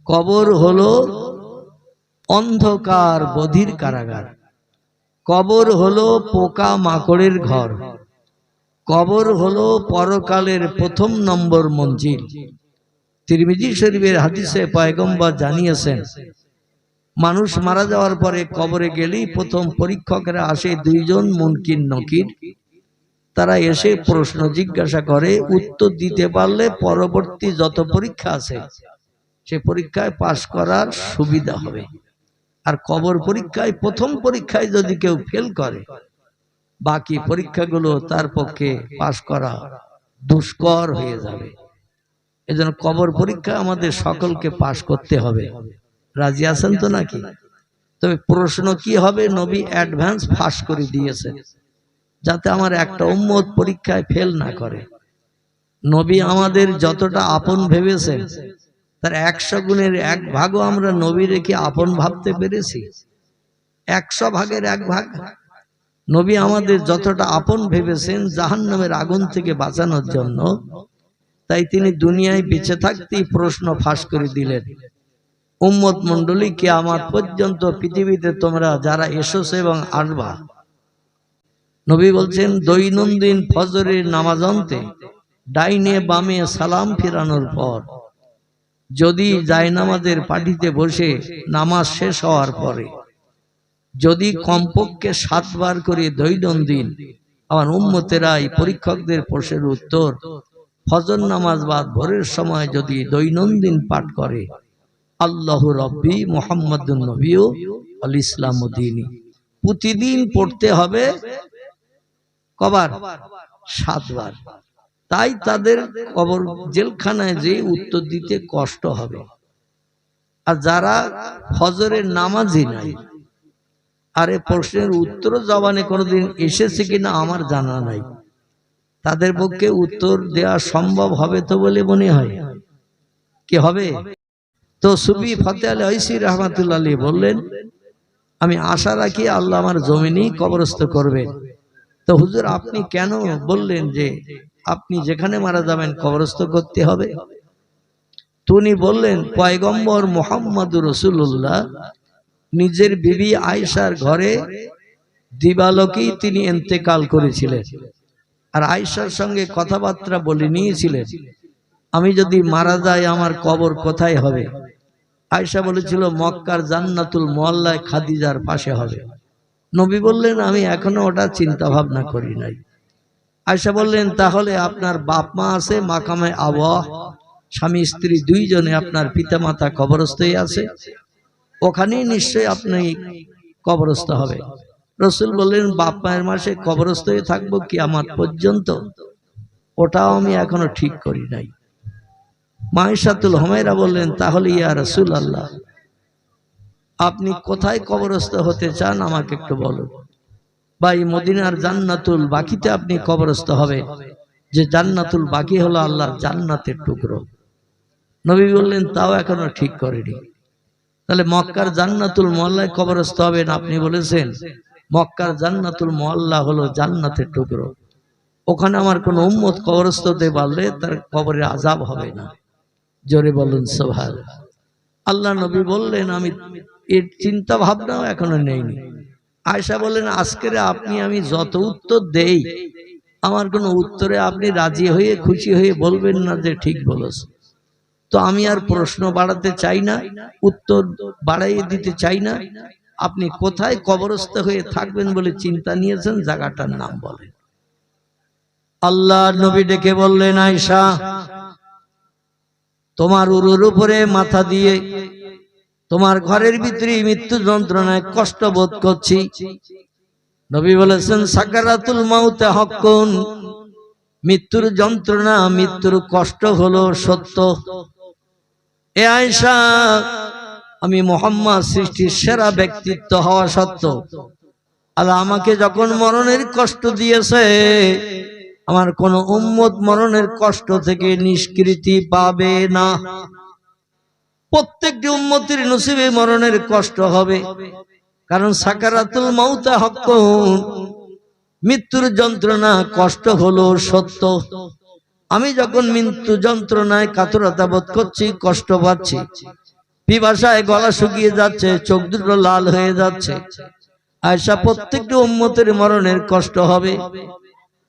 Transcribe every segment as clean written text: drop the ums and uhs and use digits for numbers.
কবর হলো অন্ধকার বধির কারাগার, কবর হলো পোকা মাকড়ের ঘর, কবর হলো পরকালের প্রথম নম্বর মঞ্জিল। তিরমিজি শরীফের হাদিসে পয়গম্বর জানিয়েছেন, মানুষ মারা যাওয়ার পরে কবরে গেলেই প্রথম পরীক্ষকেরা আসে দুইজন মুনকির নকির। তারা এসে প্রশ্ন জিজ্ঞাসা করে, উত্তর দিতে পারলে পরবর্তী যত পরীক্ষা আছে সে পরীক্ষায় পাশ করার সুবিধা হবে। আর কবর পরীক্ষায় প্রথম পরীক্ষায় যদি কেউ ফেল করে, বাকি পরীক্ষাগুলো তার পক্ষে পাশ করা দুষ্কর হয়ে যাবে। এজন্য কবর পরীক্ষা আমাদের সকলকে পাশ করতে হবে। রাজি আছেন তো নাকি? তবে প্রশ্ন কি হবে, নবী অ্যাডভান্স ফাঁস করে দিয়েছেন যাতে আমার একটা উম্মত পরীক্ষায় ফেল না করে। নবী আমাদের যতটা আপন ভেবেছেন তার 100 গুণের 1 ভাগও আমরা নবী রেখে আপন ভাবতে পেরেছি? 100 ভাগের 1 ভাগ। নবী আমাদের যতটা আপন ভেবেছেন জাহান্নামের আগুন থেকে বাঁচানোর জন্য, তাই তিনি দুনিয়ায় বেঁচে থাকতেই প্রশ্ন ফাঁস করে দিলেন, উম্মত মণ্ডলী কিয়ামত পর্যন্ত পৃথিবীতে তোমরা যারা এসেছো এবং আসবা, নবী বলছেন দৈনন্দিন ফজরের নামাজ অন্তে ডাইনে বামে সালাম ফিরানোর পর যদি জায়নামাজের পাটিতে বসে নামাজ শেষ হওয়ার পরে যদি কমপক্ষে 7 বার করে দৈনন্দিন আমার উম্মতেরা এই পরীক্ষকদের প্রশ্নের উত্তর ফজর নামাজ বাদ ভোরের সময় যদি দৈনন্দিন পাঠ করে, আল্লাহু রব্বি মুহাম্মাদুন নবিয়্যু আল ইসলামু দীনি, প্রতিদিন পড়তে হবে কবার? 7 বার। তাই তাদের কবর জেলখানায় যে উত্তর দিতে কষ্ট হবে। আর যারা ফজরের নামাজই নাই, আরে প্রশ্নের উত্তর জবানে কোনোদিন এসেছে কিনা আমার জানা নাই, তাদের পক্ষে উত্তর দেওয়া সম্ভব হবে তো বলে মনে হয়? কি হবে? তো সুফি ফতে আলী ঐশী রহমাতুল্লাহ আলাইহি বললেন, আমি আশা রাখি আল্লাহ আমার জমিনেই কবরস্থ করবেন। তো হুজুর আপনি কেন বললেন যে আপনি যেখানে মারা যাবেন কবরস্থ করতে হবে? তিনি বললেন, পয়গম্বর মুহাম্মদুর রাসূলুল্লাহ নিজের বিবি আয়েশার ঘরে দিবালোকেই তিনি ইন্তেকাল করেছিলেন। আর আয়েশার সঙ্গে কথাবার্তা বলে নিয়েছিলেন, আমি যদি মারা যাই আমার কবর কোথায় হবে? আয়েশা বলেছিল মক্কার জান্নাতুল মুআল্লায় খাদিজার পাশে হবে। নবী বললেন, আমি এখনো ওটা চিন্তা ভাবনা করি নাই। আয়েশা বললেন, তাহলে আপনার বাপ মা আছে মাকামে আওয়াহ, স্বামী স্ত্রী দুইজনে আপনার পিতামাতা কবরস্থই আছে, ওখানেই নিশ্চয়ই আপনি কবরস্থ হবে। রাসূল বললেন, বাপ মায়ের মাসে কবরস্থ হয়ে থাকবো কিয়ামত পর্যন্ত, ওটাও আমি এখনো ঠিক করি নাই। মাইশাতুল হুমায়রা বললেন, তাহলে ইয়া রাসূলুল্লাহ আপনি কোথায় কবরস্থ হতে চান আমাকে একটু বলুন। ভাই মদিনার জান্নাতুল বাকিতে আপনি কবরস্থ হবে, যে জান্নাতুল বাকি হলো আল্লাহর জান্নাতের টুকরো। নবী বললেন, তাও এখনো ঠিক করেনি। তাহলে মক্কার জান্নাতুল মুআল্লায় কবরস্থ হবেন, আপনি বলেছেন মক্কার জান্নাতুল মুআল্লা হলো জান্নাতের টুকরো, ওখানে আমার কোন উম্মত কবরস্থ হতে পারলে তার কবরে আযাব হবে না। জোরে বলুন সুবহানাল্লাহ। আল্লাহ নবী বললেন, আমি এর চিন্তা ভাবনাও এখনো নেইনি। আয়েশা বললেন, আজকের আপনি আমি যত উত্তর দেই আমার কোন উত্তরে আপনি রাজি হয়ে খুশি হয়ে বলবেন না যে ঠিক বলেছ। তো আমি আর প্রশ্ন বাড়াতে চাই না, উত্তর বাড়াইয়ে দিতে চাই না। আপনি কোথায় কবরস্থ হয়ে থাকবেন বলে চিন্তা নিয়েছেন জায়গাটার নাম বলেন। আল্লাহ নবী ডেকে বললেন, আয়েশা তোমার উরুর উপরে মাথা দিয়ে তোমার ঘরের ভিতরে মৃত্যু যন্ত্রণায় কষ্ট বোধ করছি। নবী বলেছেন, সাকারাতুল মাউতে হাক্কুন, মৃত্যুর যন্ত্রণা মৃত্যুর কষ্ট হলো সত্য। এ আয়েশা, আমি মুহাম্মদ সৃষ্টির সেরা ব্যক্তিত্ব হওয়া সত্ত্বেও আল্লাহ আমাকে যখন মরণের কষ্ট দিয়েছে, আমার কোন উম্মত মরণের কষ্ট থেকে নিষ্কৃতি পাবে না। প্রত্যেকটি উম্মতের নসিবে মরণের কষ্ট হবে, কারণ সাকারাতুল মাউতে হাক্কুন, মৃত্যুর যন্ত্রণা কষ্ট হলো সত্য। আমি যখন মৃত্যু যন্ত্রণায় কাতরতা বোধ করছি, কষ্ট পাচ্ছি, পিপাসায় গলা শুকিয়ে যাচ্ছে, চোখ দুটো লাল হয়ে যাচ্ছে। আয়েশা, প্রত্যেকটি উম্মতের মরণের কষ্ট হবে,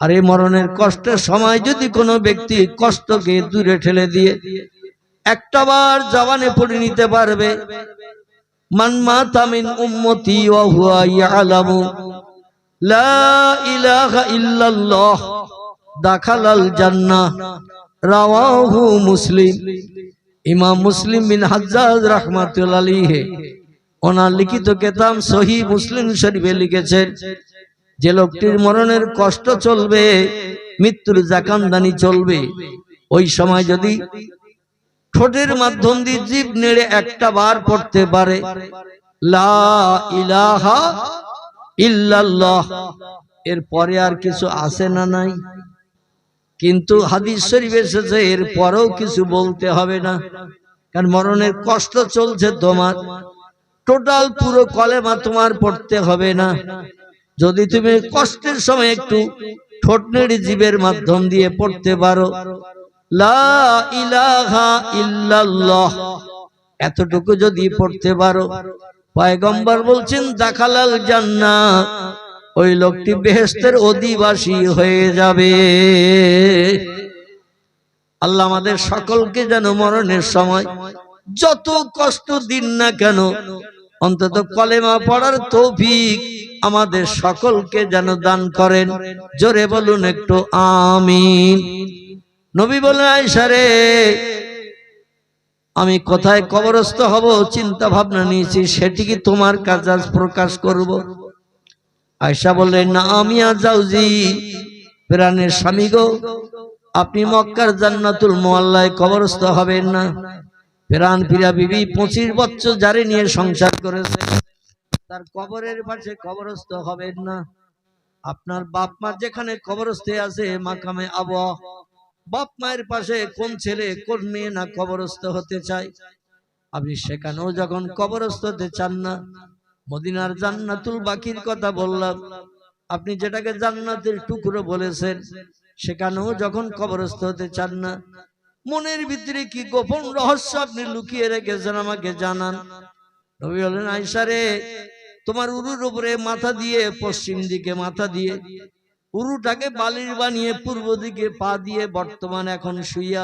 আর এই মরণের কষ্টের সময় যদি কোনো ব্যক্তি কষ্টকে দূরে ঠেলে দিয়ে একটাবার জবানে পড়ে নিতে পারবে, মান মাতা মিন উম্মতি ওয়া হুয়া ইয়ালামু লা ইলাহা ইল্লাল্লাহ দাখালাল জান্নাহ, রাওয়াহু মুসলিম। ইমাম মুসলিম বিন হাজ্জাজ রাহমাতুল্লাহ আলাইহি ওনার লিখিত কিতাব সহিহ মুসলিম শরীফে লিখেছেন, যে লোকটির মরণের কষ্ট চলবে, মৃত্যুর জাকানদানি চলবে, ওই সময় যদি ঠোঁটের মাধ্যম দিয়ে জিভ নেড়ে একটা বার পড়তে পারে লা ইলাহা ইল্লাল্লাহ, এর পরে আর কিছু আছে না নাই? কিন্তু হাদিস শরীফে এসেছে এর পরেও কিছু বলতে হবে না, কারণ মরণের কষ্ট চলছে তোমার, টোটাল পুরো কলেমা তোমার পড়তে হবে না। যদি তুমি কষ্টের সময় একটু ঠোঁট নেড়ে জিভের মাধ্যম দিয়ে পড়তে পারো লা ইলাহা ইল্লাল্লাহ, এতটুকু যদি পড়তে পারো, পয়গম্বর বলছেন দাখালাল জান্নাহ, ওই লোকটি বেহেশতের অধিবাসী হয়ে যাবে। আল্লাহ আমাদের সকলকে যেন মরণের সময় যত কষ্ট দিন না কেন অন্তত কলেমা পড়ার তৌফিক আমাদের সকলকে যেন দান করেন। জোরে বলুন একটু আমিন। নবী বলেন, আয়েশা রে, আমি কোথায় কবরস্থ হব চিন্তা ভাবনা নিয়েছি, সেটি কি তোমার কাছে আজ প্রকাশ করব? আয়েশা বললেন, না আমি জাওজি, প্রাণের স্বামী গো, আপনি মক্কার জান্নাতুল মুআল্লায় কবরস্থ হবেন না। প্রাণ প্রিয়া বিবি 25 বছর যারে নিয়ে সংসার করেছে, তার কবরের পাশে কবরস্থ হবেন না। আপনার বাপ মা যেখানে কবরস্থে আছে মাকামে আবা, বাপ মায়ের পাশে কোন ছেলে কোন মেয়ে না কবরস্থ হতে চায়, আপনি সেখানেও যখন কবরস্থ হতে চান না, মদিনার জান্নাতুল বাকির কথা বললাম, আপনি যেটাকে জান্নাতের টুকরো বলেছেন, সেখানেও যখন কবরস্থ হতে চান না, মনের ভিতরে কি গোপন রহস্য আপনি লুকিয়ে রেখেছেন আমাকে জানান। নবী বলেন, আয়েশা রে, তোমার উরুর উপরে মাথা দিয়ে, পশ্চিম দিকে মাথা দিয়ে, উরুটাকে বালির বানিয়ে পূর্ব দিকে পা দিয়ে বর্তমান এখন শুয়ে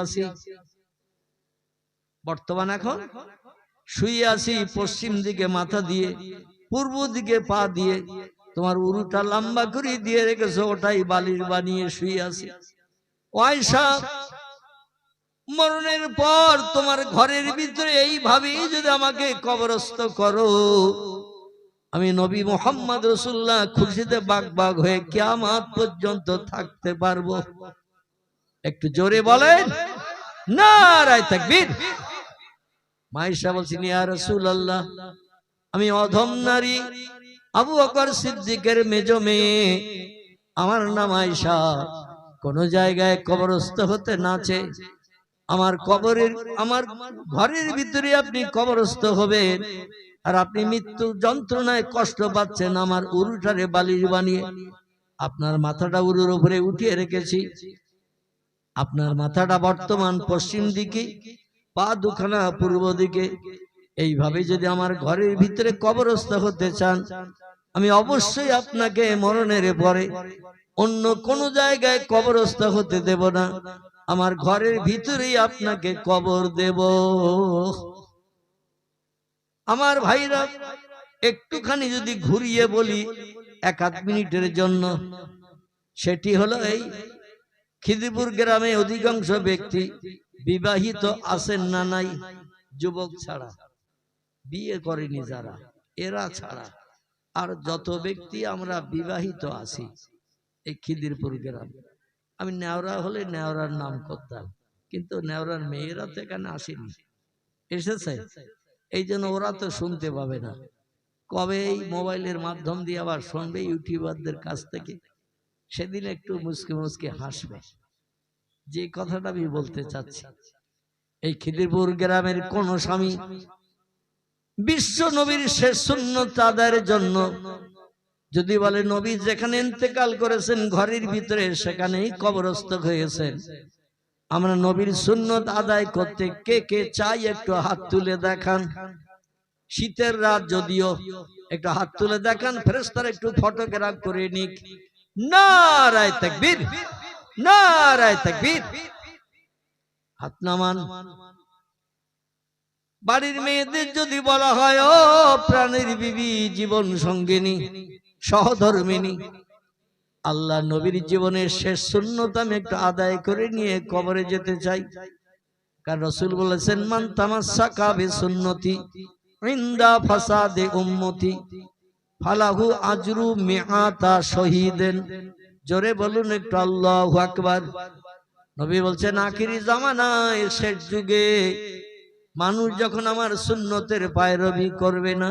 আছি, পশ্চিম দিকে মাথা দিয়ে, পূর্ব দিকে পা দিয়ে, তোমার উরুটা লম্বা করে দিয়ে রেখেছো, ওটাই বালির বানিয়ে শুয়ে আছি। আয়েশা, মরণের পর তোমার ঘরের ভিতরে এইভাবেই যদি আমাকে কবরস্থ করো, আমি নবী মুহাম্মদ রাসূলুল্লাহ খুশিতে বাগবাগ হয়ে কিয়ামত পর্যন্ত থাকতে পারবো। একটু জোরে বলেন নারায়ে তাকবীর। আয়েশা বলছেন, ইয়া রাসূলুল্লাহ, আমি অধম নারী, আবু বকর সিদ্দিকের মেজ মেয়ে, আমার নাম আয়েশা, কোন জায়গায় কবরস্থ হতে নাচে, আমার ঘরের ভিতরে আপনি কবরস্থ হবেন, আর আপনি মৃত্যু যন্ত্রণায় কষ্ট পাচ্ছেন আমার উরুটারে বালির বানিয়ে। আপনার মাথাটা উরুর উপরে উঠিয়ে রেখেছি, আপনার মাথাটা বর্তমান পশ্চিম দিকে, পা দুখানা পূর্ব দিকে। এইভাবে যদি আমার ঘরের ভিতরে কবরস্থ হতে চান, আমি অবশ্যই আপনাকে মরণের পরে অন্য কোন জায়গায় কবরস্থ হতে দেব না, আমার ঘরের ভিতরেই আপনাকে কবর দেব। আমার ভাইরা, একটুখানি যদি ঘুরিয়ে বলি 1-8 মিনিটের জন্য, সেটি হলো এই খিদিরপুর গ্রামে অধিকাংশ ব্যক্তি বিবাহিত আছেন না নাই? যুবক ছাড়া, বিয়ে করেনি যারা, এরা ছাড়া আর যত ব্যক্তি আমরা বিবাহিত আছি এই খিদিরপুর গ্রামে। আমি নেওরা হলে নেওরার নাম করতাম, কিন্তু নেওরার মেয়েরা তো এখানে আসেনি, এসেছে, এই জন্য ওরা তো শুনতে পাবে না। কবে এই মোবাইলের মাধ্যম দিয়ে আবার শুনবে ইউটিউবারদের কাছ থেকে, সেদিন একটু মুসকে মুসকে হাসবে। যে কথাটা আমি বলতে চাচ্ছি, এই খিদিরপুর গ্রামের কোন স্বামী বিশ্ব নবীর শেষ সুন্নত আদায়ের জন্য যদি বলে নবী যেখানে ইন্তেকাল করেছেন ঘরের ভিতরে সেখানেই কবরস্থ হয়েছেন, আমরা নবীর সুন্নত আদায় করতে কে কে চাই একটু হাত তুলে দেখান। শীতের রাত যদিও, একটু হাত তুলে দেখান, ফেরেশতারা একটু ফটোগ্রাফ করে নিক। নারায়ে তাকবীর, নারায়ে তাকবীর। হাত নামান। বাড়ির মেয়েদের যদি বলা হয় ও প্রাণের বিবি, জীবন সঙ্গিনী, সহধর্মিনী, আল্লাহ নবীর জীবনের শেষ সুন্নত আমি একটু আদায় করে নিয়ে কবরে যেতে চাই। কারণ রাসূল বলেছেন, মান তামাসসাকা বিসুন্নতি ইনদা ফাসাদে উম্মতি ফালাহু আজরু মিআতা শহীদেন। জোরে বলুন একটু আল্লাহু আকবার। নবী বলছেন, আখিরি জামানায়, শেষ যুগে মানুষ যখন আমার সুন্নতের পায়রবি করবে না,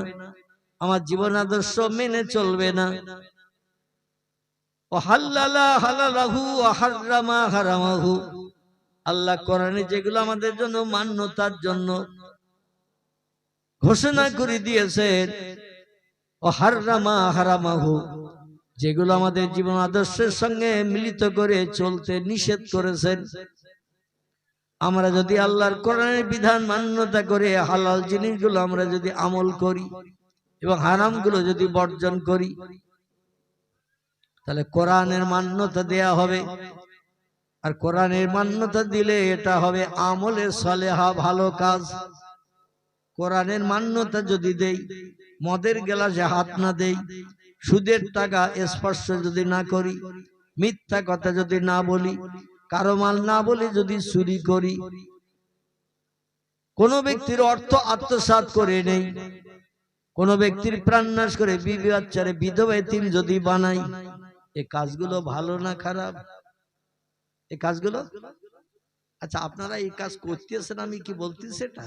আমার জীবন আদর্শ মেনে চলবে না, ওয়াহাল্লালা হালালাহু ওয়া হাররামা হারামাহু, আল্লাহ কোরআনে যেগুলো আমাদের জন্য মান্যতার জন্য ঘোষণা করে দিয়েছেন, ওয়াহাররামা হারামাহু, যেগুলো আমাদের জীবন আদর্শের সঙ্গে মিলিত করে চলতে নিষেধ করেছেন, আমরা যদি আল্লাহর কোরআনের বিধান মান্যতা করে হালাল জিনিসগুলো আমরা যদি আমল করি এবং হারামগুলো যদি বর্জন করি, তাহলে কোরআনের মান্যতা দেয়া হবে। আর কোরআনের মান্যতা দিলে এটা হবে আমলে সালেহা, ভালো কাজ। কোরআনের মান্যতা যদি দেই, মদের গ্লাসে হাত না দেই, সুদের টাকা স্পর্শ যদি না করি, মিথ্যা কথা যদি না বলি, কারো মাল না বলে যদি চুরি করি, কোন ব্যক্তির অর্থ আত্মসাৎ করে নেই, কোন ব্যক্তির প্রাণনাশ করে বিবি বাচ্চারে বিধবা এতিম যদি বানাই, এই কাজগুলো ভালো না খারাপ? এই কাজগুলো, আচ্ছা আপনারা এই কাজ করতেছেন, আমি কি বলতেছি এটা,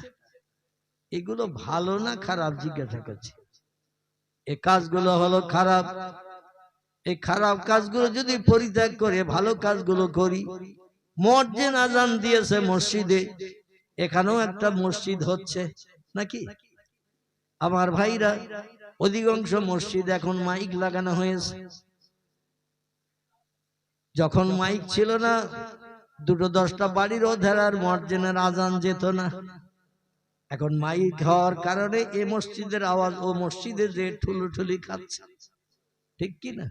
এগুলো ভালো না খারাপ জিজ্ঞাসা করছি। এই কাজগুলো হলো খারাপ। এই খারাপ কাজগুলো যদি পরিত্যাগ করে ভালো কাজগুলো করি, মুয়াজ্জিন আযান দিয়েছে মসজিদে, এখানেও একটা মসজিদ হচ্ছে নাকি আমার ভাইরা? অধিকাংশ মসজিদ এখন মাইক লাগানো হয়েছে। যখন মাইক ছিল না, দুটো দশটা বাড়ির ওধারার মুয়াজ্জিনের আযান যেত না। এখন মাইক হওয়ার কারণে এই মসজিদের আওয়াজ ও মসজিদে যে ঠুলুঠুলি খাচ্ছে, ঠিক কি না?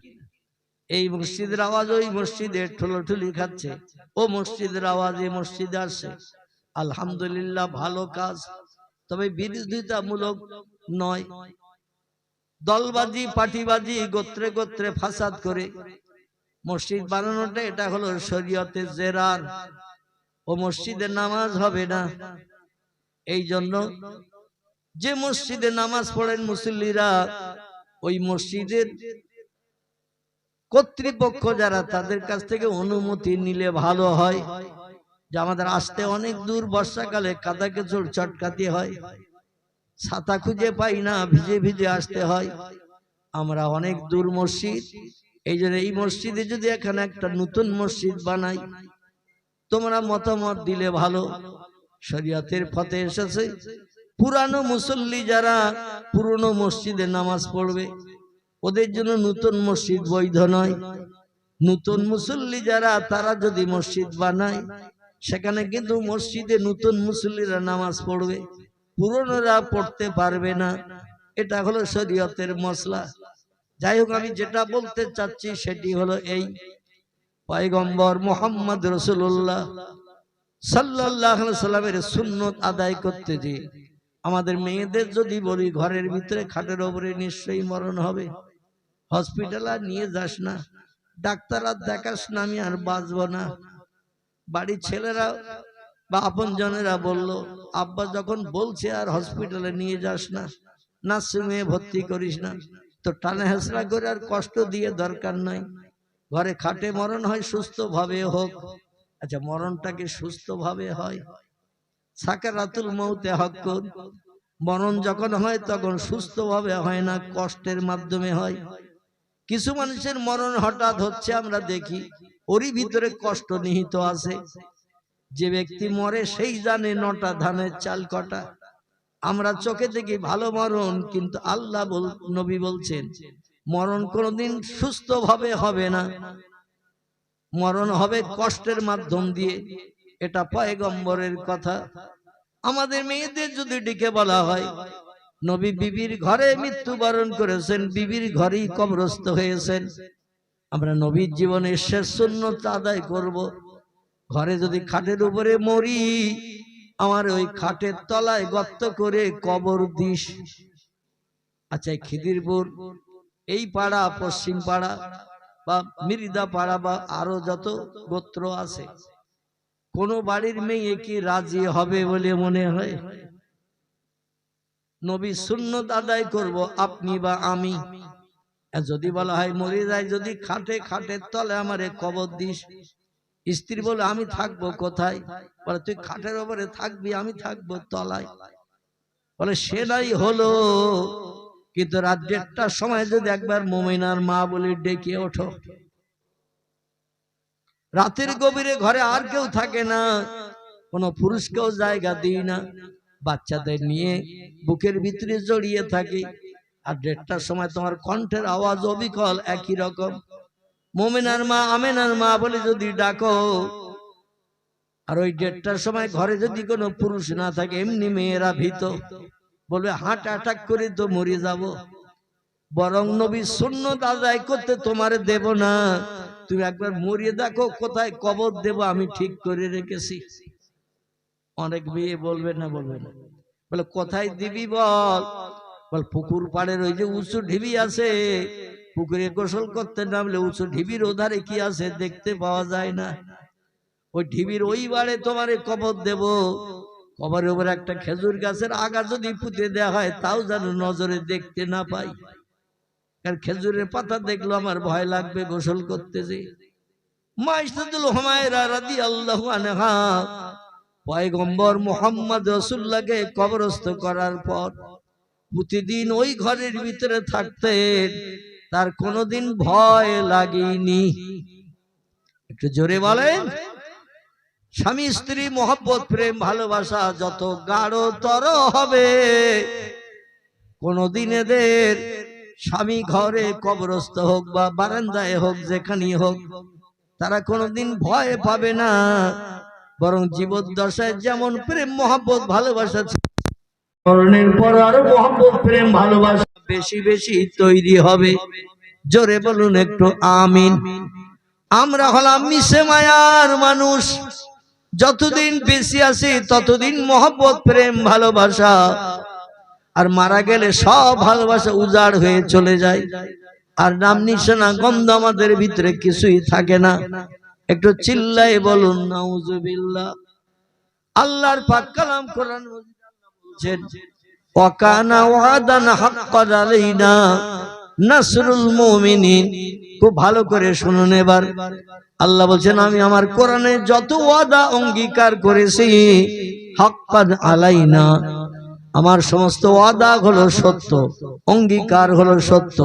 এই মসজিদের আওয়াজ ওই মসজিদে ঠুলুঠুলি খাচ্ছে, ও মসজিদের আওয়াজ এই মসজিদে আসে। আলহামদুলিল্লাহ, ভালো কাজ, তবে বিরোধিতামূলক নয়। দলবাজি, পার্টিবাজি, গোত্রে গোত্রে ফাসাদ করে মসজিদ বানানোটা, এটা হলো শরীয়তের জেরার। ও মসজিদে নামাজ হবে না। এই জন্য যে মসজিদে নামাজ পড়েন মুসল্লিরা, ওই মসজিদের কর্তৃপক্ষ যারা, তাদের কাছ থেকে অনুমতি নিলে ভালো হয়। যে আমাদের আসতে অনেক দূর, বর্ষাকালে কাদা কেচড় চটকাতে হয়, ছাতা খুঁজে পাই না, ভিজে ভিজে আসতে হয়। আমরা অনেক দূর মসজিদ, এই জন্য এই মসজিদে যদি এখানে একটা নতুন মসজিদ বানাই, তোমরা মতামত দিলে ভালো। শরীয়তের পথে এসেছে পুরানো মুসল্লি যারা পুরনো মসজিদে নামাজ পড়বে, ওদের জন্য নতুন মসজিদ বৈধ নয়। নতুন মুসল্লি যারা, তারা যদি মসজিদ বানায়, সেখানে কিন্তু মসজিদে নতুন মুসল্লিরা নামাজ পড়বে, পুরনোরা পড়তে পারবে না। এটা হলো শরীয়তের মসলা। যাই হোক, আমি যেটা বলতে চাচ্ছি সেটি হলো এই, পয়গম্বর মুহাম্মদ রাসূলুল্লাহ সাল্লাল্লাহু আলাইহি সাল্লামের সুন্নত আদায় করতে যে আমাদের মেয়েদের যদি বলি, ঘরের ভিতরে খাটের উপরে নিশ্চয়ই মরণ হবে, হসপিটালে নিয়ে যাস না, ডাক্তার আর দেখাস না, আমি আর বাঁচবো না। বাড়ির ছেলেরা বা আপন জনেরা বললো, আব্বা যখন বলছে আর হসপিটালে নিয়ে যাস না, নার্সিংহোমে ভর্তি করিস না, তো টানা হেঁচড়া করে আর কষ্ট দিয়ে দরকার নাই, ঘরে খাটে মরণ হয়, সুস্থ ভাবে হোক। আচ্ছা, মরণটাকে সুস্থ ভাবে হয়? সাকারাতুল মউতে হাক্কুন, মরণ যখন হয় তখন সুস্থ ভাবে হয় না, কষ্টের মাধ্যমে হয়। কিছু মানুষের মরণ হঠাৎ হচ্ছে, আমরা দেখি ওরই ভিতরে কষ্ট নিহিত আছে। যে ব্যক্তি মরে সেই জানে নটা ধানের চাল কটা। আমরা চোখে দেখি ভালো মরণ, কিন্তু আল্লাহ নবী বলছেন মরণ কোনোদিন সুস্থ ভাবে হবে না, মরণ হবে কষ্টের মাধ্যম দিয়ে। এটা পয়গম্বরের কথা। আমাদের মেয়েদের যদি ডেকে বলা হয় নবী বিবির ঘরে মৃত্যুবরণ করেছেন, বিবির ঘরেই কবরস্থ হয়েছেন, আমরা নবীর জীবনের শেষ সুন্নত আদায় করব। ঘরে যদি খাটের উপরে মরি, আমার ওই খাটের তলায় গর্ত করে কবর দিস। আচ্ছা, খিদিরপুর এই পাড়া, পশ্চিম পাড়া বা মিরিদা পাড়া বা আরো যত গোত্র আছে, কোন বাড়ির মেয়ে কি রাজি হবে বলে মনে হয়? নবী সুন্নত আদায় করব আপনি বা আমি, যদি বলা হয় মরে যায় যদি খাটের তলে আমারে কবর দিস, স্ত্রী বলে আমি থাকবো কোথায়? বলে তুই খাটের উপরে থাকবি, আমি থাকবো তলায়। বলে সে নাই হলো, কিন্তু রাত 1:30টার সময় যদি একবার মুমিনার মা বলে ডেকে ওঠো, রাতের গভীরে ঘরে আর কেউ থাকে না, কোন পুরুষকেও জায়গা দিই না, বাচ্চাদের নিয়ে বুকের ভিতরে জড়িয়ে থাকি, আর 1:30টার সময় তোমার কণ্ঠের আওয়াজ অবিকল একই রকম, মুমিনার মা আমেনার মা বলে যদি ডাকো, আর ওই 1:30টার সময় ঘরে যদি কোনো পুরুষ না থাকে, এমনি মেয়েরা ভীত, বলবে হার্ট অ্যাটাক করে তো মরে যাব, বরং নবী সুন্নত আদায় করতে তোমারে দেব না, তুমি একবার মরিয়ে দেখো কোথায় কবর দেব আমি ঠিক করে রেখেছি। অনেক মেয়ে বলবে না, বলে কোথায় দিবি বল? বল পুকুর পাড়ের ওই যে উঁচু ঢিবি আছে, পুকুরে গোসল করতে নামলে উঁচু ঢিবির ওধারে কি আছে দেখতে পাওয়া যায় না, ওই ঢিবির ওই বাড়ে তোমারে কবর দেব। কবরের উপর একটা খেজুর গাছের আগা যদি পুঁতে দেওয়া হয়, তাও যেন নজরে দেখতে না পাই, কারণ খেজুরের পাতা দেখলো আমার ভয় লাগবে গোসল করতে। যে মাইশাতুল হুমায়রা রাদিয়াল্লাহু আনহা পয়গম্বর মুহাম্মদ রাসূলুল্লাহকে কবরস্থ করার পর প্রতিদিন ওই ঘরের ভিতরে থাকতেন, তার কোনোদিন ভয় লাগেনি। একটু জোরে বলেন। স্বামী স্ত্রী মহব্বত প্রেম ভালোবাসা যত গাঢ়তর হবে, কোনদিন এদের স্বামী ঘরে কবরস্থ হোক বা বারান্দায় হোক, যেখানেই হোক, তারা কোনদিন ভয় পাবে না, বরং জীবদ্দশায় যেমন প্রেম মহব্বত ভালোবাসা মরণের পর আরো মহব্বত প্রেম ভালোবাসা বেশি বেশি তৈরি হবে। জোরে বলুন একটু আমিন। আমরা হলাম মিশে মায়ার মানুষ, যতদিন বেশি আছি ততদিন মহব্বত প্রেম ভালোবাসা, আর মারা গেলে সব ভালোবাসা উজাড় হয়ে চলে যায়, আর নাম নিশানা গন্ধ আমাদের ভিতরে কিছুই থাকে না। একটু চিল্লাই বলুন নাউজুবিল্লাহ। আল্লাহর পাক কালাম কোরআন বলছেন, ওয়াকানা ওয়াদান হাক্কান আলাইনা নাসরুল মুমিনিন। খুব ভালো করে শুনুন এবার। আল্লাহ বলছেন, আমি আমার কোরআনে যত ওয়াদা অঙ্গীকার করেছি, হাক্কান আলাইনা, আমার সমস্ত ওয়াদা হলো সত্য, অঙ্গীকার হলো সত্য।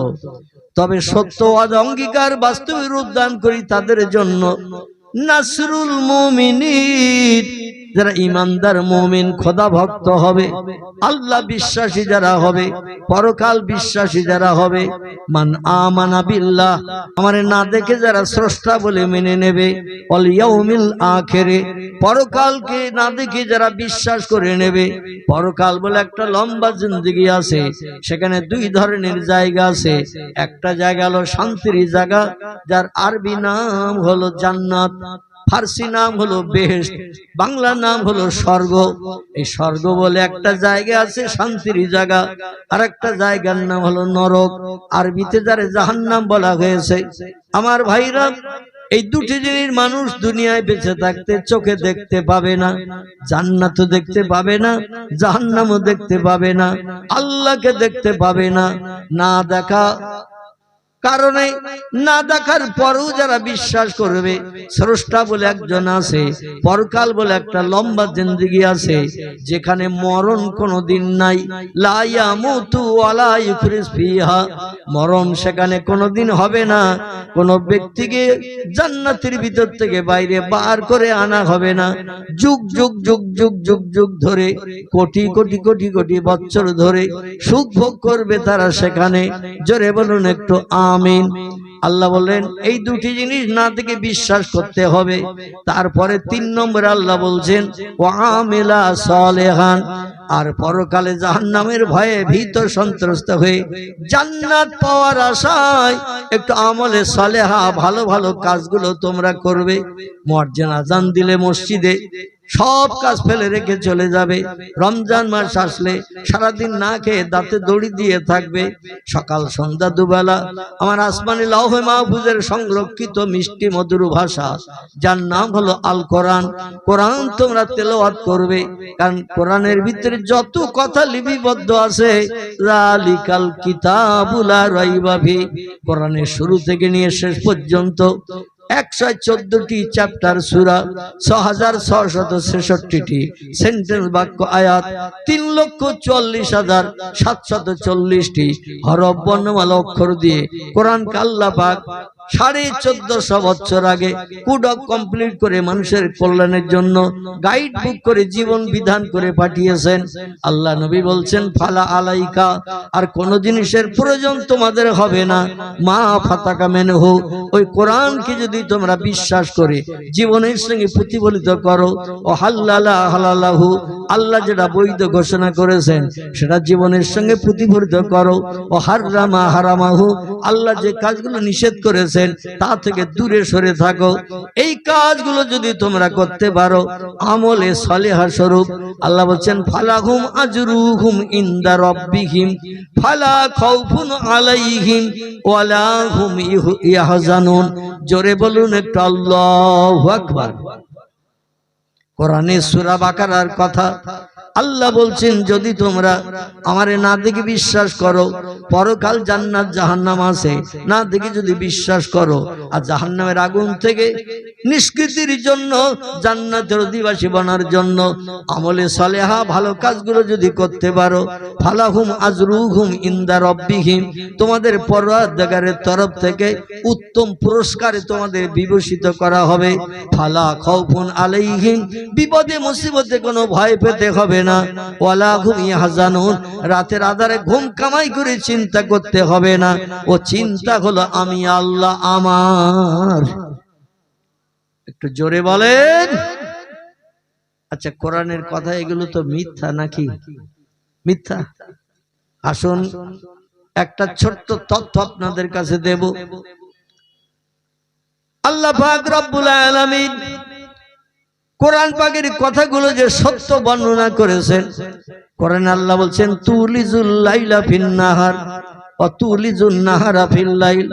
তবে সত্য ওয়াদা অঙ্গীকার বাস্তবে রূপ দান করি তাদের জন্য নাসরুল মুমিনিন, যারা ইমানদার মুমিন খোদা ভক্ত হবে, আল্লাহ বিশ্বাসী যারা হবে, পরকাল বিশ্বাসী যারা হবে, মান আমানা বিল্লাহ, আমারে না দেখে যারা স্রষ্টা বলে মেনে নেবে, ওয়াল ইয়াউমিল আখিরে, পরকালকে না দেখে যারা বিশ্বাস করে নেবে। পরকাল বলে একটা লম্বা জিন্দেগি আছে, সেখানে দুই ধরনের জায়গা আছে। একটা জায়গা হলো শান্তির জায়গা, যার আরবি নাম হলো জান্নাত, ফার্সি নাম হলো বেহেশত, বাংলা নাম হলো স্বর্গ। এই স্বর্গ বলে একটা জায়গা আছে, শান্তির জায়গা, আর একটা জায়গার নাম হলো নরক, আরবিতে যারে জাহান্নাম বলা হয়েছে। আমার ভাইরা, এই দুটি জিনিস মানুষ দুনিয়ায় বেঁচে থাকতে চোখে দেখতে পাবে না, জান্নাতও দেখতে পাবে না, জাহান্নামও দেখতে পাবে না, আল্লাহকে দেখতে পাবে না। না দেখা কারণে, না দেখার পরেও যারা বিশ্বাস করবে স্রষ্টা বলে একজন আছে, পরকাল বলে একটা লম্বা জিন্দেগি আছে, যেখানে মরণ কোনোদিন নাই, লা ইয়ামুতু ওয়ালা ইউখরিজ ফিহা, মরণ সেখানে কোনোদিন হবে না। কোন ব্যক্তিকে জান্নাতের ভিতর থেকে বাইরে বার করে আনা হবে না। যুগ যুগ যুগ যুগ যুগ যুগ ধরে, কোটি কোটি কোটি কোটি বছর ধরে সুখ ভোগ করবে তারা সেখানে। জোরে বলুন একটু আমিন। আল্লাহ বললেন এই দুটি জিনিস না থেকে বিশ্বাস করতে হবে। তারপরে 3 নম্বরে আল্লাহ বলছেন ওয়া আমিলা সালেহান, আর পরকালে জাহান্নামের ভয়ে ভীত সন্ত্রস্ত হয়ে জান্নাত পাওয়ার আশায় একটু আমলে সালেহা ভালো ভালো কাজগুলো তোমরা করবে। মুয়াজ্জিন আযান দিলে মসজিদে সব কাজ ফেলে রেখে চলে যাবে। রমজান মাস আসলে সারাদিন না খেয়ে দাঁতে দড়ি দিয়ে থাকবে। সকাল সন্ধ্যা দুবেলা আমার আসমানি লাউহে মাহফুজের সংরক্ষিত মিষ্টি মধুর ভাষা যার নাম হলো আল কোরআন, কোরআন তোমরা তেলাওয়াত করবে। কারণ কোরআনের ভিতরে যত কথা লিপিবদ্ধ আছে যালিকাল কিতাবুল লা রাইবা ফি, কোরআনের শুরু থেকে নিয়ে শেষ পর্যন্ত 114টি চ্যাপ্টার, সূরা 6666টি সেন্টেন্স বাক্য আয়াত, 3,44,740টি হরফ বর্ণমালা অক্ষর দিয়ে কোরআনকে আল্লাহ পাক 1450 বছর আগে কোড অফ কমপ্লিট করে মানুষের কল্যাণের জন্য গাইড বুক করে জীবন বিধান করে পাঠিয়েছেন। আল্লাহ নবী বলছেন ফালা আলাইকা, আর কোন জিনিসের প্রয়োজন তোমাদের হবে না, মা ফাতাকা মেনহু, ওই কোরআনকে যদি তোমরা বিশ্বাস করে জীবনের সঙ্গে প্রতিফলিত করো, ও হাল্লালা হালালাহু, আল্লাহ যেটা বৈধ ঘোষণা করেছেন সেটা জীবনের সঙ্গে প্রতিফলিত করো, ও হাররামা হারামাহু, আল্লাহ যে কাজগুলো নিষেধ করেছেন তা থেকে দূরে সরে থাকো। এই কাজগুলো যদি তোমরা করতে পারো আমলে সালেহা স্বরূপ, আল্লাহ বলছেন ফালাহুম আজরুহুম ইনদা রাব্বিহিম ফালা খাউফুন আলাইহিম ওয়ালা হুম ইয়াহজানুন। জোরে বলুন একটু আল্লাহু আকবার। কোরআনে সূরা বাকারার কথা আল্লাহ বলছেন যদি তোমরা আমারে না দেখে বিশ্বাস করো, পরকাল জান্নাত জাহান্নাম আছে না দেখে যদি বিশ্বাস করো, আর জাহান্নামের আগুন থেকে নিষ্কৃতির জন্য জান্নাতের অধিবাসী বানার জন্য আমলে সালেহা ভালো কাজগুলো যদি করতে পারো, ফালাহুম আজরুহুম ইনদা রাব্বিহিম, তোমাদের পরওয়ারদিগারের তরফ থেকে উত্তম পুরস্কারে তোমাদের বিভূষিত করা হবে। ফালা খাউফুন আলাইহিম, বিপদে মুসিবতে কোনো ভয় পেতে হবে না, ওয়ালা হুম ইয়াহজানুন, রাতের আধারে ঘুম কামাই করে চিন্তা করতে হবে না, ও চিন্তা হলো আমি আল্লাহ আমার। একটু জোরে বলেন। আচ্ছা, কোরআনের কথা এগুলো তো মিথ্যা নাকি? মিথ্যা। আসুন একটা ছোট্ট তথ্য আপনাদের কাছে দেব। আল্লাহ পাক রব্বুল আলামিন কোরআন পাকের কথাগুলো যে সত্য বর্ণনা করেছেন, কোরআন আল্লাহ বলছেন তুলিজুল লাইলা ফিন নাহার ওয়া তুলিজুন নাহারা ফিল লাইল,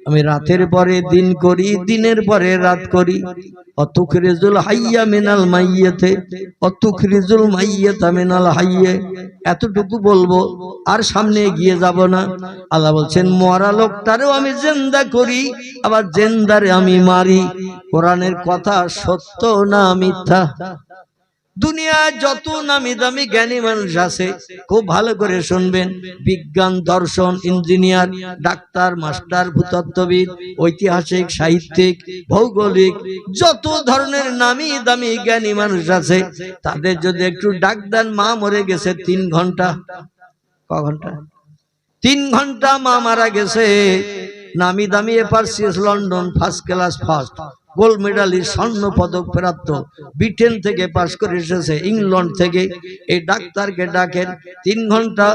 আমি রাতের পরে দিন করি, দিনের পরে রাত করি। ওয়া তুখরিজুল হাইয়া মিনাল মাইয়াতি ওয়া তুখরিজুল মাইয়াতা মিনাল হাইয়ে, এতটুকু বলবো, আর সামনে এগিয়ে যাব না। আল্লাহ বলছেন মরা লোকটারেও আমি জিন্দা করি, আবার জিন্দারে আমি মারি। কোরআনের কথা সত্য না মিথ্যা? দুনিয়ায় যত নামি দামি জ্ঞানী মানুষ আছে খুব ভালো করে শুনবেন, বিজ্ঞান, দর্শন, ইঞ্জিনিয়ার, ডাক্তার, মাস্টার, ভূতত্ত্ববিদ, ঐতিহাসিক, সাহিত্যিক, ভৌগোলিক, যত ধরনের নামি দামি জ্ঞানী মানুষ আছে, তাদের যদি একটু ডাক দেন মা মরে গেছে 3 ঘন্টা, ক ঘন্টা? 3 ঘন্টা মা মারা গেছে, নামি দামি FRCS London first class first gold medallist, স্বর্ণ পদক প্রাপ্ত, ব্রিটেন থেকে পাশ করে এসেছে, ইংল্যান্ড থেকে, এই ডাক্তারকে ডাকেন, 3 ঘন্টা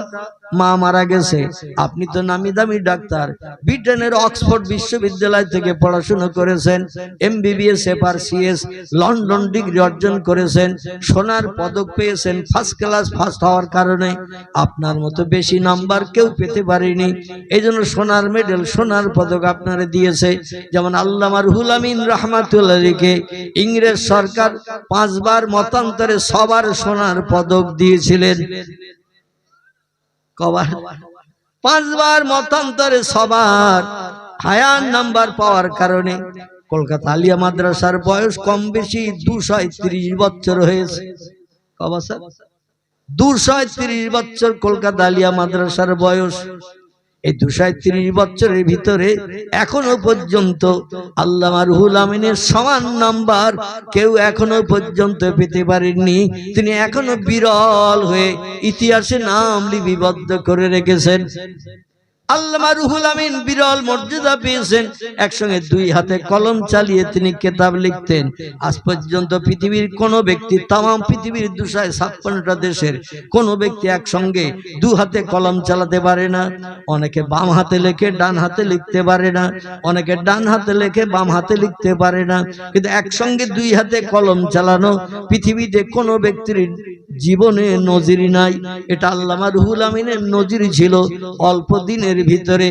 মা মারা গেছে। আপনি তো নামি দামি ডাক্তার, ব্রিটেনের অক্সফোর্ড বিশ্ববিদ্যালয় থেকে পড়াশোনা করেছেন, এমবিবিএস, এফআরসিএস, লন্ডন ডিগ্রি অর্জন করেছেন, সোনার পদক পেয়েছেন, ফার্স্ট ক্লাস ফার্স্ট হওয়ার কারণে। আপনার মতো বেশি নাম্বার কেউ পেতে পারেনি, এই জন্য সোনার মেডেল, সোনার পদক আপনারা দিয়েছে। যেমন আল্লামা রুহুল আমিন রহমাতুল্লাহকে ইংরেজ সরকার 5 বার মতান্তরে সবার সোনার পদক দিয়েছিলেন। কবার? 5 বার মতান্তরে সবার। হায়ার নাম্বার পাওয়ার কারণে কলকাতা আলিয়া মাদ্রাসার বয়স কম বেশি 230 বছর হয়েছে। ক বছর? 230 বছর কলকাতা আলিয়া মাদ্রাসার বয়স। এই 230 বছরের ভিতরে এখনো পর্যন্ত আল্লামা রুহুল আমিনের সমান নাম্বার কেউ এখনো পর্যন্ত পেতে পারেননি। তিনি এখনো বিরল হয়ে ইতিহাসে নাম লিপিবদ্ধ করে রেখেছেন। আল্লামা রুহুল আমিন বিরল মর্যাদা পেয়েছেন, একসঙ্গে দুই হাতে কলম চালিয়ে তিনি কিতাব লিখতেন। আজ পর্যন্ত পৃথিবীর কোন ব্যক্তি, তামাম পৃথিবীর 256টা দেশের কোন ব্যক্তি একসঙ্গে দু হাতে কলম চালাতে পারে না। অনেকে বাম হাতে লেখে ডান হাতে লিখতে পারে না, অনেকে ডান হাতে লেখে বাম হাতে লিখতে পারে না, কিন্তু একসঙ্গে দুই হাতে কলম চালানো পৃথিবীতে কোন ব্যক্তির জীবনে নজির নাই। এটা আল্লামা রুহুল আমিনের নজির ছিল। অল্প দিনের ভিতরে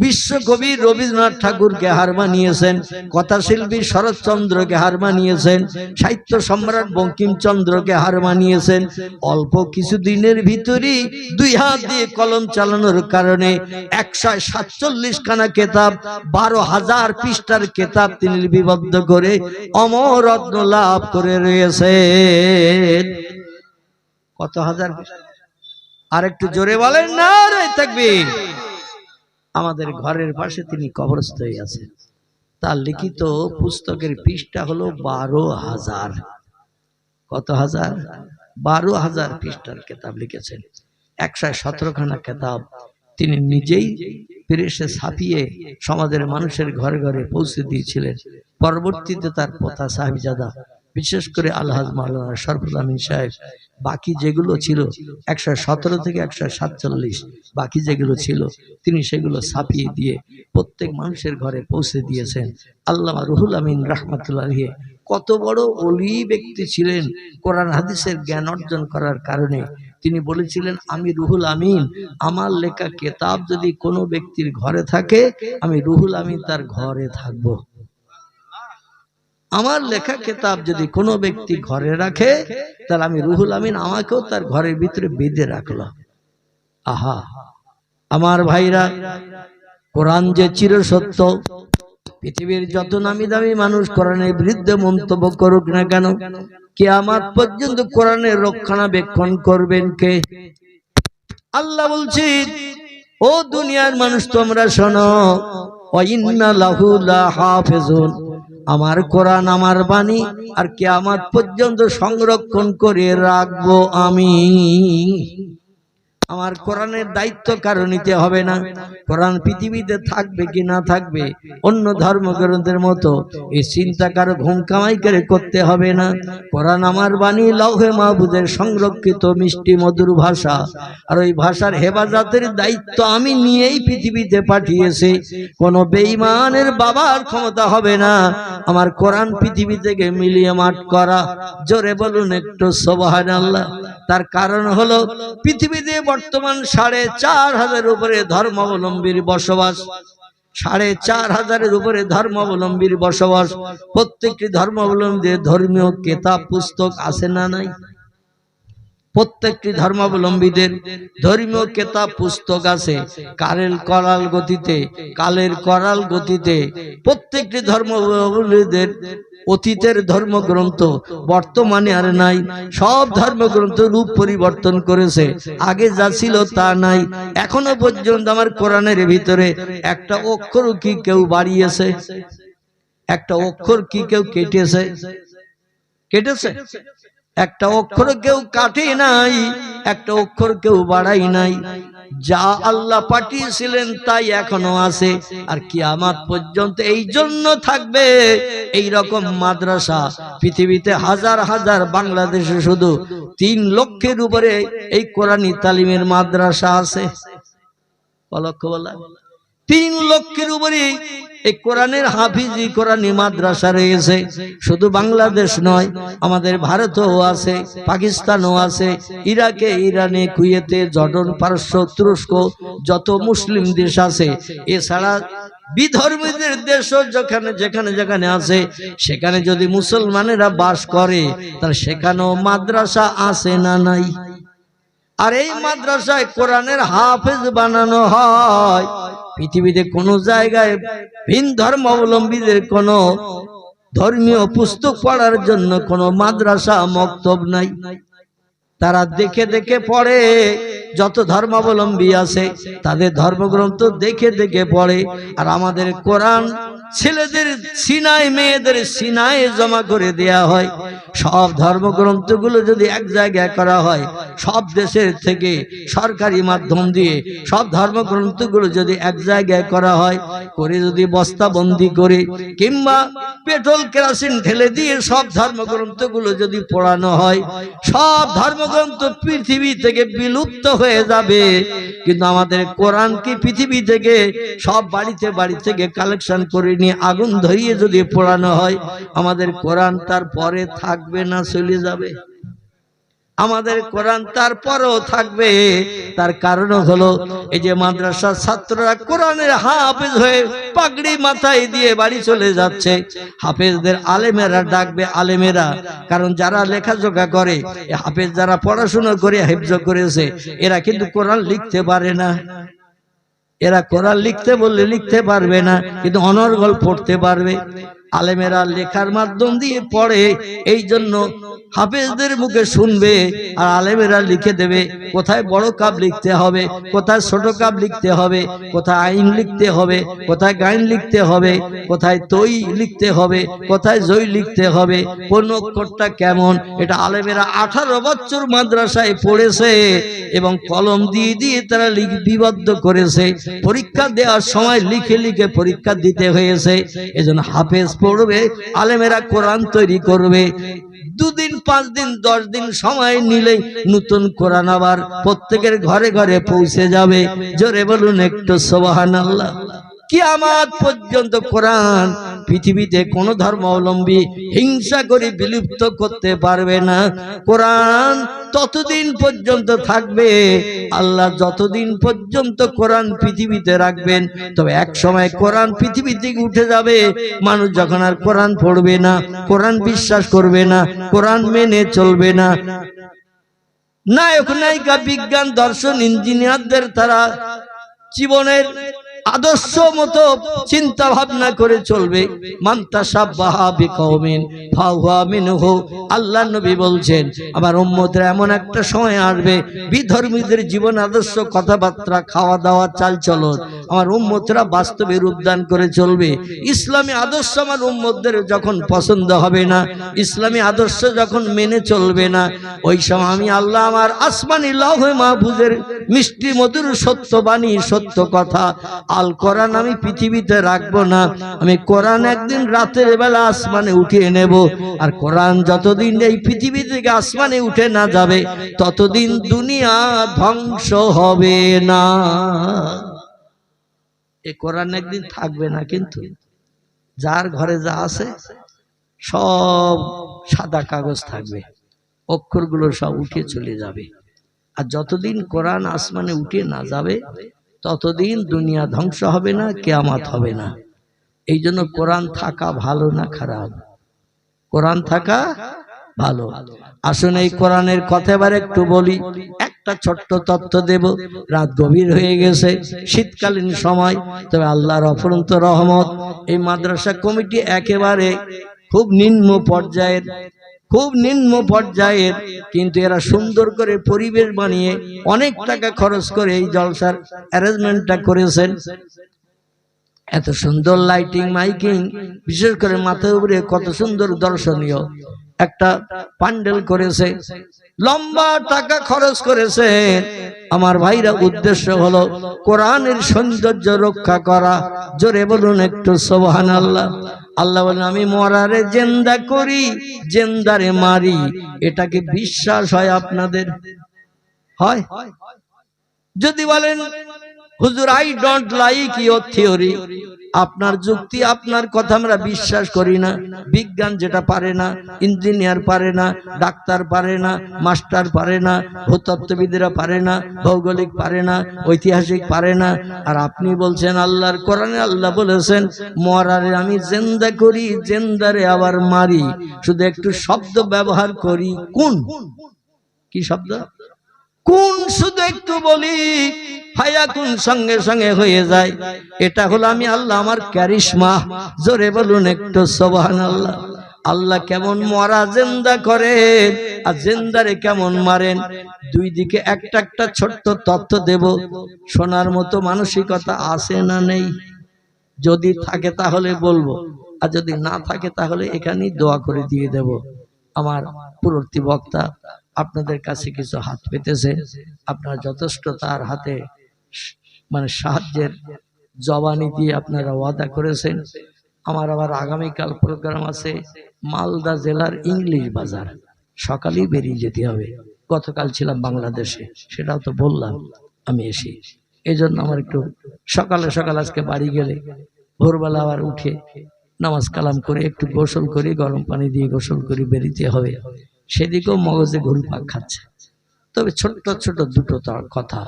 বিশ্বকবি রবীন্দ্রনাথ ঠাকুরকে হার মানিয়েছেন, কথাশিল্পী শরৎচন্দ্রকে হার মানিয়েছেন, সাহিত্য সম্রাট বঙ্কিমচন্দ্রকে হার মানিয়েছেন। অল্প কিছু দিনের ভিতরেই দুই হাত দিয়ে কলম চালানোর কারণে 147 খানা কেতাব, 12,000 পৃষ্ঠার কেতাব তিনি লিপিবদ্ধ করে অমরত্ন লাভ করে রয়েছেন। কত হাজার? আর একটু জোরে বলেন না রে তাকবীর। আমাদের ঘরের পাশে তিনি কবরস্থ হয়ে আছেন। তার লিখিত পুস্তকের পৃষ্ঠা হলো 12,000। কত হাজার? 12,000 পৃষ্ঠার কেতাব লিখেছেন। 117 খানা কেতাব তিনি নিজেই প্রেসে ছাপিয়ে সমাজের মানুষের ঘরে ঘরে পৌঁছে দিয়েছিলেন। পরবর্তীতে তার পোতা সাহেবজাদা, বিশেষ করে আলহাজ মাওলানা শরফুল আমিন সাহেব, বাকি যেগুলো ছিল 117 থেকে 147, বাকি যেগুলো ছিল তিনি সেগুলো ছাপিয়ে দিয়ে প্রত্যেক মানুষের ঘরে পৌঁছে দিয়েছেন। আল্লামা রুহুল আমিন রাহমাতুল্লাহ আলাইহি কত বড় ওলি ব্যক্তি ছিলেন। কোরআন হাদিসের জ্ঞান অর্জন করার কারণে তিনি বলেছিলেন, আমি রুহুল আমিন, আমার লেখা কেতাব যদি কোনো ব্যক্তির ঘরে থাকে, আমি রুহুল আমিন তার ঘরে থাকবো। আমার লেখা কিতাব যদি কোনো ব্যক্তি ঘরে রাখে, তাহলে আমি রুহুল আমিন আমাকেও তার ঘরের ভিতরে বেঁধে রাখলো। আহা আমার ভাইরা, কোরআন যে চিরসত্য। পৃথিবীর যত নামি দামি মানুষ কোরআনের বিরুদ্ধে মন্তব্য করুক না কেন, কিয়ামত পর্যন্ত কোরআনের রক্ষণাবেক্ষণ করবেন কে? আল্লাহ বলছেন, ও দুনিয়ার মানুষ তোমরা শোনো, ওয়া ইন্না লাহু লাহাফিজুন, আমার কোরআন আমার বাণী আর কিয়ামত পর্যন্ত সংরক্ষণ করে রাখবো আমি। আমার কোরআনের দায়িত্ব কারো নিতে হবে না। কোরআন পৃথিবীতে থাকবে কি না থাকবে অন্য ধর্মগ্রন্থের মতো এই চিন্তা কারো ঘুম কামাই করে করতে হবে না। কোরআন আমার বাণী, লৌহে মাহফুজের সংরক্ষিত মিষ্টি মধুর ভাষা, আর ওই ভাষার হেফাজতের দায়িত্ব আমি নিয়েই পৃথিবীতে পাঠিয়েছি। কোনো বেঈমানের বাবার ক্ষমতা হবে না আমার কোরআন পৃথিবী থেকে মিলিয়ে মাঠ করা। জোরে বলুন একটু সুবহানাল্লাহ। তার কারণ হলো পৃথিবীতে বর্তমান 4,500 উপরে ধর্মাবলম্বীর বসবাস। 4,500 উপরে ধর্মাবলম্বীর বসবাস। প্রত্যেকটি ধর্মাবলম্বীদের ধর্মীয় কিতাব পুস্তক আছে না নাই? প্রত্যেকটি ধর্মাবলম্বীদের ধর্মীয় কিতাব পুস্তক আছে। কালের করাল গতিতে প্রত্যেকটি ধর্মাবলম্বীদের অতীতের ধর্মগ্রন্থ বর্তমানে আর নাই। সব ধর্মগ্রন্থ রূপ পরিবর্তন করেছে, আগে যা ছিল তা নাই। এখনো পর্যন্ত আমার কোরআনের ভিতরে একটা অক্ষর কি কেউ বাড়িয়েছে? একটা অক্ষর কি কেউ কেটেছে? একটা অক্ষর কেউ কাটে নাই, একটা অক্ষর কেউ বাড়াই নাই। যা আল্লাহ পাঠিয়েছিলেন তাই এখনো আছে, আর কিয়ামত পর্যন্ত এই জন্য থাকবে। এই রকম মাদ্রাসা পৃথিবীতে হাজার হাজার, বাংলাদেশে শুধু 3 লক্ষের উপরে এই কোরআনী তালিমের মাদ্রাসা আছে। লক্ষ বলা 3 লক্ষের উপরে এই কোরআনের হাফিজি কোরআনী মাদ্রাসা রয়েছে। শুধু বাংলাদেশ নয়, আমাদের ভারতেও আছে, পাকিস্তানও আছে, ইরাকে, ইরানে, কুয়েতে, জর্ডান, পারস্য, তুরস্ক, যত মুসলিম দেশ আছে। এছাড়া বিধর্মীদের দেশও যেখানে যেখানে যেখানে আছে, সেখানে যদি মুসলমানেরা বাস করে তাহলে সেখানেও মাদ্রাসা আছে না নাই? আর এই মাদ্রাসায় কোরআনের হাফেজ বানানো হয়। পৃথিবীতে কোন জায়গায় ভিন ধর্মাবলম্বীদের কোন ধর্মীয় পুস্তক পড়ার জন্য কোন মাদ্রাসা মক্তব নাই। তারা দেখে দেখে পড়ে। যত ধর্মাবলম্বী আছে তাদের ধর্মগ্রন্থ দেখে দেখে পড়ে। আর আমাদের কোরআন ছেলেদের সিনায় মেয়েদের সিনায় জমা করে দেয়া হয়। সব ধর্মগ্রন্থগুলো যদি এক জায়গায় করা হয়, সব দেশের থেকে সরকারি মাধ্যম দিয়ে সব ধর্মগ্রন্থগুলো যদি এক জায়গায় করা হয়, করে যদি বস্তাবন্দি করে কিংবা পেট্রোল কেরোসিন ঢেলে দিয়ে সব ধর্মগ্রন্থগুলো যদি পড়ানো হয়, সব ধর্মগ্রন্থ পৃথিবী থেকে বিলুপ্ত হয়ে যাবে। কিন্তু আমাদের কোরআন কি পৃথিবী থেকে সব বাড়িতে বাড়ি থেকে কালেকশন করে নিয়ে আগুন ধরিয়ে যদি পড়ানো হয়, আমাদের কোরআন তারপরে থাকবে না চলে যাবে? আমাদের কোরআন তারপরেও থাকবে। তার কারণ হলো এই যে মাদ্রাসার ছাত্ররা কোরআনের হাফেজ হয়ে পাগড়ি মাথায় দিয়ে বাড়ি চলে যাচ্ছে। হাফেজদের আলেমেরা ডাকবে আলেমেরা, কারণ যারা লেখাজোখা করে, হাফেজ যারা পড়াশোনা করে হিফজ করেছে, এরা কিন্তু কোরআন লিখতে পারে না। এরা কোরআন লিখতে বললে লিখতে পারবে না, কিন্তু অনর্গল পড়তে পারবে। আলেমেরা লেখার মাধ্যম দিয়ে পড়ে, এই জন্য হাফেজদের মুখে শুনবে আর আলেমেরা লিখে দেবে কোথায় বড় কাব লিখতে হবে, কোথায় ছোট কাব লিখতে হবে, কোথায় আইন লিখতে হবে, কোথায় গাইন লিখতে হবে, কোথায় তৈ লিখতে হবে, কোথায় জয় লিখতে হবে, কোন অক্ষরটা কেমন। এটা আলেমেরা 18 বছর মাদ্রাসায় পড়েছে এবং কলম দিয়ে দিয়ে তারা লিপিবদ্ধ করেছে। পরীক্ষা দেওয়ার সময় লিখে লিখে পরীক্ষা দিতে হয়েছে। এজন্য হাফেজ পড়বে, আলেমেরা কোরআন তৈরি করবে। 2 দিন 5 দিন 10 দিন সময় নিলেই নতুন কোরআন আবার প্রত্যেকের ঘরে ঘরে পৌঁছে যাবে। জোরে বলুন একটু সুবহানাল্লাহ। কিয়ামত পর্যন্ত কোরআন পৃথিবীতে কোন ধর্মাবলম্বী হিংসা করে বিলুপ্ত করতে পারবে না। কোরআন ততদিন পর্যন্ত থাকবে, আল্লাহ যতদিন পর্যন্ত কোরআন পৃথিবীতে রাখবেন। তবে এক সময় কোরআন পৃথিবী থেকে উঠে যাবে। মানুষ যখন আর কোরআন পড়বে না, কোরআন বিশ্বাস করবে না, কোরআন মেনে চলবে না, নায়ক নায়িকা বিজ্ঞান দর্শন ইঞ্জিনিয়ারদের তারা জীবনের আদর্শ মতো চিন্তা ভাবনা করে চলবে। মান তাশাব্বাহা বিকওমিন ফাহুয়া মিনহু। আল্লাহ নবী বলছেন আমার উম্মতের এমন একটা সময় আসবে, বিধর্মীদের জীবন আদর্শ কথাবার্তা খাওয়া দাওয়া চালচলন আমার উম্মতরা বাস্তবে রূপদান করে চলবে। ইসলামী আদর্শ আমার উম্মতদের যখন পছন্দ হবে না, ইসলামী আদর্শ যখন মেনে চলবে না, ওই সময় আমি আল্লাহ আমার আসমানি লৌহে মাহফুজের মিষ্টি মধুর সত্য বাণী সত্য কথা আল কোরআন আমি পৃথিবীতে রাখবো না। আমি কোরআন একদিন রাতের বেলা আসমানে উঠিয়ে নেব। আর কোরআন যতদিন এই পৃথিবী থেকে আসমানে উঠে না যাবে, ততদিন দুনিয়া ধ্বংস হবে না। এই কোরআন একদিন থাকবে না, কিন্তু যার ঘরে যা আছে সব সাদা কাগজ থাকবে, অক্ষরগুলো সব উঠে চলে যাবে। আর যতদিন কোরআন আসমানে উঠে না যাবে, ততদিন দুনিয়া ধ্বংস হবে না, কিয়ামত হবে না। এই জন্য কোরআন থাকা ভালো না খারাপ? কোরআন থাকা ভালো। আসুন এই কোরআনের কথা এবার একটু বলি। একটা ছোট্ট তথ্য দেব। রাত গভীর হয়ে গেছে, শীতকালীন সময়, তবে আল্লাহর অফুরন্ত রহমত, এই মাদ্রাসা কমিটি একেবারে খুব নিম্ন পর্যায়ের, খুব নিম্ন পর্যায়ের, কিন্তু এরা সুন্দর করে পরিবেশ বানিয়ে অনেক টাকা খরচ করে এই জলসার অ্যারেঞ্জমেন্টটা করেছেন। এত সুন্দর লাইটিং মাইকিং, বিশেষ করে মাথার উপরে কত সুন্দর দর্শনীয় একটা প্যান্ডেল করেছে, লম্বা টাকা খরচ করেছে। আমার ভাইরা উদ্দেশ্য হলো কোরআনের সৌন্দর্য রক্ষা করা। জোরে বলুন একটু সুবহানাল্লাহ। আল্লাহ বলেন আমি মরারে জিন্দা করি, জিন্দারে মারি। এটাকে বিশ্বাস হয় আপনাদের? হয়? যদি বলেন হুজুর I don't like your theory, আপনার যুক্তি আপনার কথা আমরা বিশ্বাস করি না। বিজ্ঞান যেটা পারে না, ইঞ্জিনিয়ার পারে না, ডাক্তার পারে না, মাস্টার পারে না, ভূতত্ত্ববিদরা পারে না, ভৌগোলিক পারে না, ঐতিহাসিক পারে না। আর আপনি বলছেন আল্লাহর কোরআনে আল্লাহ বলেছেন মরারে আমি জিন্দা করি, জিন্দারে আবার মারি। শুধু একটু শব্দ ব্যবহার করি, কোন কি শব্দ? কোন শুধু একটু বলি, ফায়াকুন সঙ্গে সঙ্গে হয়ে যায়। এটা হলো আমি আল্লাহ আমার ক্যারিশমা। জোরে বলুন একটু সুবহানাল্লাহ। আল্লাহ কেমন মরা জিন্দা করেন আর জিন্দারে কেমন মারেন, দুই দিকে একটা একটা ছোট্ট তথ্য দেব। শোনার মতো মানসিকতা আছে না নেই? যদি থাকে তাহলে বলবো, আর যদি না থাকে তাহলে এখানেই দোয়া করে দিয়ে দেব। আমার পূর্ববর্তী বক্তা আপনাদের কাছে কিছু হাত পেতেছে, আপনারা যথেষ্ট তার হাতে মানে সাহায্যের জবানি দিয়ে আপনারা ওয়াদা করেছেন। আমার আবার আগামীকাল প্রোগ্রাম আছে মালদা জেলার ইংলিশ বাজার, সকালেই বেরিয়ে যেতে হবে। গতকাল ছিলাম বাংলাদেশে, সেটাও তো বললাম আমি এসে, এই জন্য আমার একটু সকালে সকাল আজকে বাড়ি গেলে ভোরবেলা আবার উঠে নামাজ কালাম করে একটু গোসল করি, গরম পানি দিয়ে গোসল করি বেরিতে হবে। সেদিকেও মগজে ঘুরপাক খাচ্ছে। তবে ছোট্ট ছোট দুটো কথা,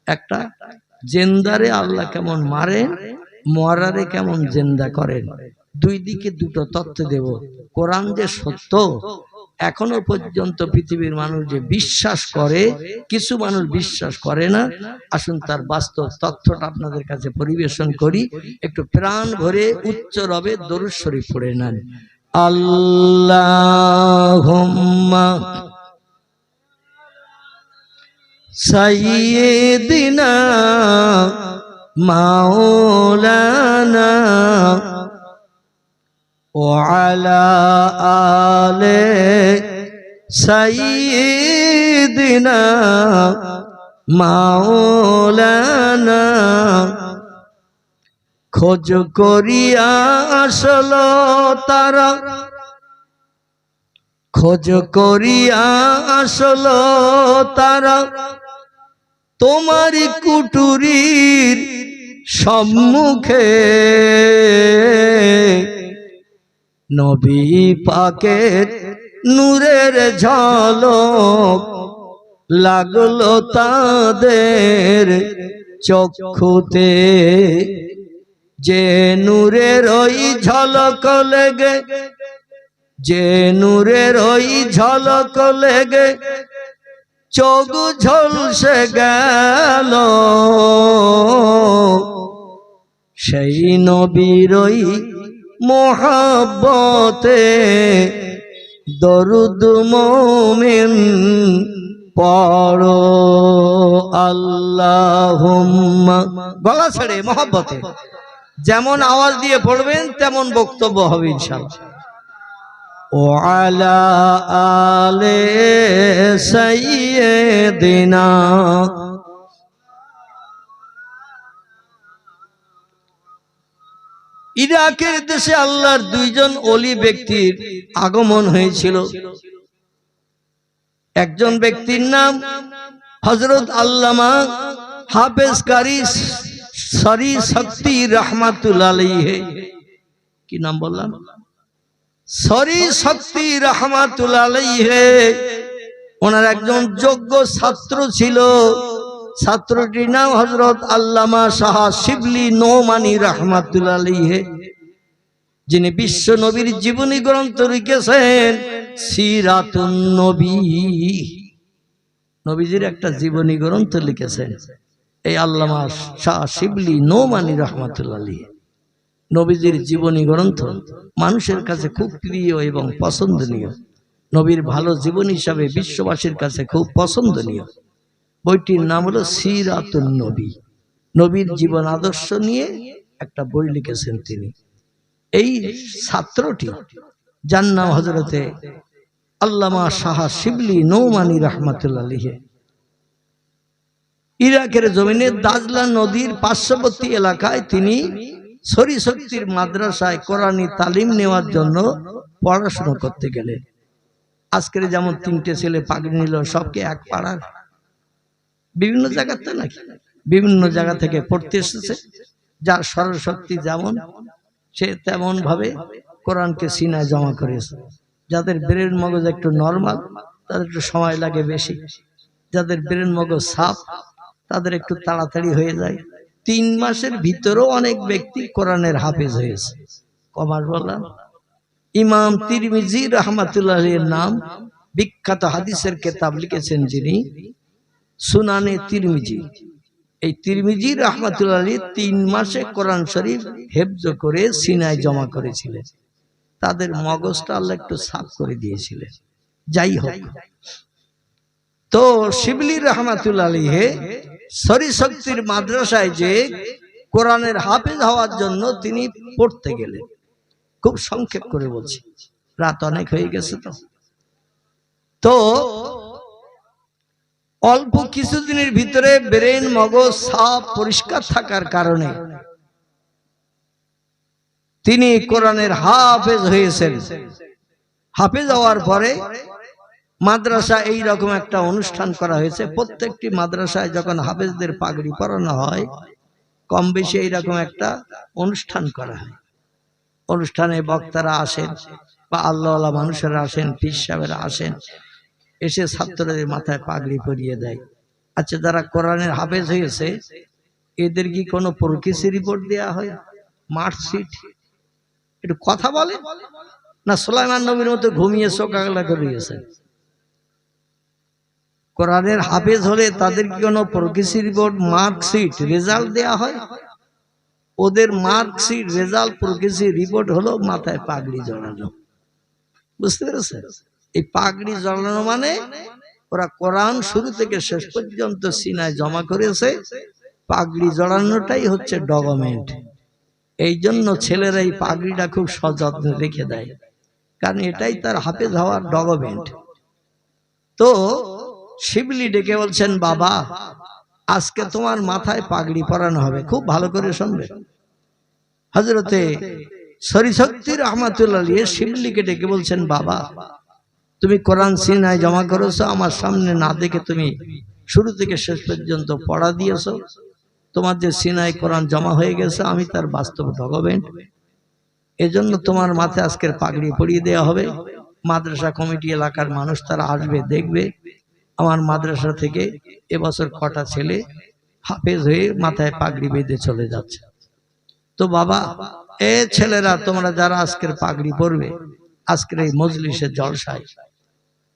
একটা জেন্দারে আল্লাহ কেমন মারেন, মরারে কেমন জেন্দা করেন, দুই দিকে দুটো তথ্য দেব। কোরআন যে সত্য এখনো পর্যন্ত পৃথিবীর মানুষ যে বিশ্বাস করে, কিছু মানুষ বিশ্বাস করে না। আসুন তার বাস্তব তথ্যটা আপনাদের কাছে পরিবেশন করি, একটু প্রাণ ভরে উচ্চ রবে দরুদ শরীফ পড়ে নেন। আল্লাহুম্মা সাইয়্যিদিনা মাওলানা ওয়া আলা আলে সাইয়্যিদিনা মাওলানা। খোঁজ করিয়া আসল তারা, খোঁজ করিয়া আসল তারা তোমারি কুটুরির সম্মুখে। নবী পাকের নূরের ঝলক লাগলো তাদের চক্ষুতে। যে নূরের ওই ঝলক লেগে, যে নূরের ওই ঝলক লেগে চোখ ঝলসে গেল, সেই নবীর ওই মোহাব্বতে দরুদ মোমিন পড়ো। আল্লাহুম্মা, গলা ছেড়ে মোহাব্বতে যেমন আওয়াজ দিয়ে পড়বেন তেমন বক্তব্য হবে ইনশাআল্লাহ। ও আলা আলে সাইয়্যিদিনা। ইরাকের দেশে আল্লাহর দুইজন ওলি ব্যক্তির আগমন হয়েছিল। একজন ব্যক্তির নাম হযরত আল্লামা হাফেজ কারি সরি শক্তি রহমাতুল্লাহ আলাইহি। কি নাম বললাম? সরি শক্তি রহমাতুল্লাহ আলাইহি। ওনার একজন যোগ্য ছাত্র ছিল, ছাত্রটির নাম হযরত আল্লামা শাহ শিবলি নোমানী রহমাতুল্লাহ আলাইহি, যিনি বিশ্ব নবীর জীবনী গ্রন্থ লিখেছেন সিরাতুন নবী। নবীজির একটা জীবনী গ্রন্থ লিখেছেন এই আল্লামা শাহ শিবলি নোমানী রহমাতুল্লাহ আলাইহি। নবীজির জীবনী গ্রন্থ মানুষের কাছে খুব প্রিয় এবং পছন্দনীয়। নবীর ভালো জীবন হিসাবে বিশ্ববাসীর কাছে খুব পছন্দনীয়। বইটির নাম হলো সিরাতুন নবী। নবীর জীবন আদর্শ নিয়ে একটা বই লিখেছেন তিনি। এই ছাত্রটি যার নাম হযরতে আল্লামা শাহ শিবলি নোমানী রহমাতুল্লাহ আলাইহি, ইরাকের জমিনে দাজলা নদীর পার্শ্ববর্তী এলাকায় তিনি সরি শক্তির মাদ্রাসায় কোরআনী তালিম নেওয়ার জন্য পড়াশোনা করতে গেলেন। আজকের যেমন তিনটে ছেলে পাগড়ি নিল, সবকে এক পাড়ার বিভিন্ন জায়গাতে নাকি বিভিন্ন জায়গা থেকে পড়তে এসেছে। যার সরশক্তি যেমন সে তেমন ভাবে কোরআনকে সিনায় জমা করেছে। যাদের ব্রেন মগজ একটু নরমাল তাদের একটু সময় লাগে বেশি, যাদের ব্রেন মগজ সাফ তাদের একটু তাড়াতাড়ি হয়ে যায়। 3 মাসের ভিতরেও অনেক ব্যক্তি কোরআনের হাফেজ হয়েছে। কমাস বললাম ইমাম তিরমিজি রাহমাতুল্লাহ আলাইহির নাম, বিখ্যাত হাদিসের কিতাব লিখেছেন যিনি, সুনানে তিরমিজি। এই তিরমিজি রাহমাতুল্লাহ আলাইহি 3 মাসে কোরআন শরীফ হেফজ করে সিনায় জমা করেছিলেন। তাদের মগজটা আল্লাহ একটু সাফ করে দিয়েছিলেন। যাই হোক, তো শিবলি রাহমাতুল্লাহ আলাইহি সরি শক্তির মাদ্রাসায় যে কোরআনের হাফেজ হওয়ার জন্য তিনি পড়তে গেলেন। খুব সংক্ষেপ করে বলছি, রাত অনেক হয়ে গেছে। তো অল্প কিছুদিনের ভিতরে ব্রেন মগজ সাফ পরিষ্কার থাকার কারণে তিনি কোরআনের হাফেজ হয়েছেন। হাফেজ হওয়ার পরে মাদ্রাসা এই রকম একটা অনুষ্ঠান করা হয়েছে। প্রত্যেকটি মাদ্রাসায় যখন হাফেজদের পাগড়ি পরানো হয়, কম বেশি এইরকম একটা অনুষ্ঠান করা হয়। অনুষ্ঠানে বক্তারা আসেন বা আল্লাহওয়ালা মানুষেরা আসেন, পীর সাহেবেরা আসেন, এসে ছাত্রদের মাথায় পাগড়ি পরিয়ে দেয়। আচ্ছা, যারা কোরআনের হাফেজ হয়েছে এদের কি কোনো প্রোগ্রেস রিপোর্ট দেওয়া হয়, মার্কশিট? একটু কথা বলে না সুলাইমান নবীর মতো ঘুমিয়ে চোখ আগলা করে দিয়েছে? কোরআনের হাফেজ হলে তাদের কি কোনো প্রোগ্রেস রিপোর্ট, মার্কশিট, রেজাল্ট দেওয়া হয়? ওদের মার্কশিট, রেজাল্ট, প্রোগ্রেস রিপোর্ট হলো মাথায় পাগড়ি জড়ানো। বুঝতে পেরেছেন? এই পাগড়ি জড়ানো মানে ওরা কোরআন শুরু থেকে শেষ পর্যন্ত সিনায় জমা করেছে। পাগড়ি জড়ানোটাই হচ্ছে ডকুমেন্ট। এই জন্য ছেলেরা এই পাগড়িটা খুব সযত্নে রেখে দেয়, কারণ এটাই তার হাফেজ হওয়ার ডকুমেন্ট। তো শিবলি ডেকে বলছেন, বাবা আজকে তোমার মাথায় পাগড়ি পরানো হবে, খুব ভালো করে শুনবে। হযরতে শরীশক্তি রহমাতুল্লাহ আলাইহি শিবলিকে ডেকে বলছেন, বাবা তুমি কোরআন সিনায় জমা করেছো, আমার সামনে না দেখে তুমি শুরু থেকে শেষ পর্যন্ত পড়া দিয়েছো। তোমার যে সিনায় কোরআন জমা হয়ে গেছে আমি তার বাস্তব ডকুমেন্ট। এজন্য তোমার মাথায় আজকের পাগড়ি পরিয়ে দেওয়া হবে। মাদ্রাসা কমিটি এলাকার মানুষ তারা আসবে, দেখবে আমার মাদ্রাসা থেকে এবছর কটা ছেলে হাফেজ হয়ে মাথায় পাগড়ি বেঁধে চলে যাচ্ছে। তো বাবা, এ ছেলেরা তোমরা যারা আজকের পাগড়ি পরবে আজকের এই মজলিসের জলসায়,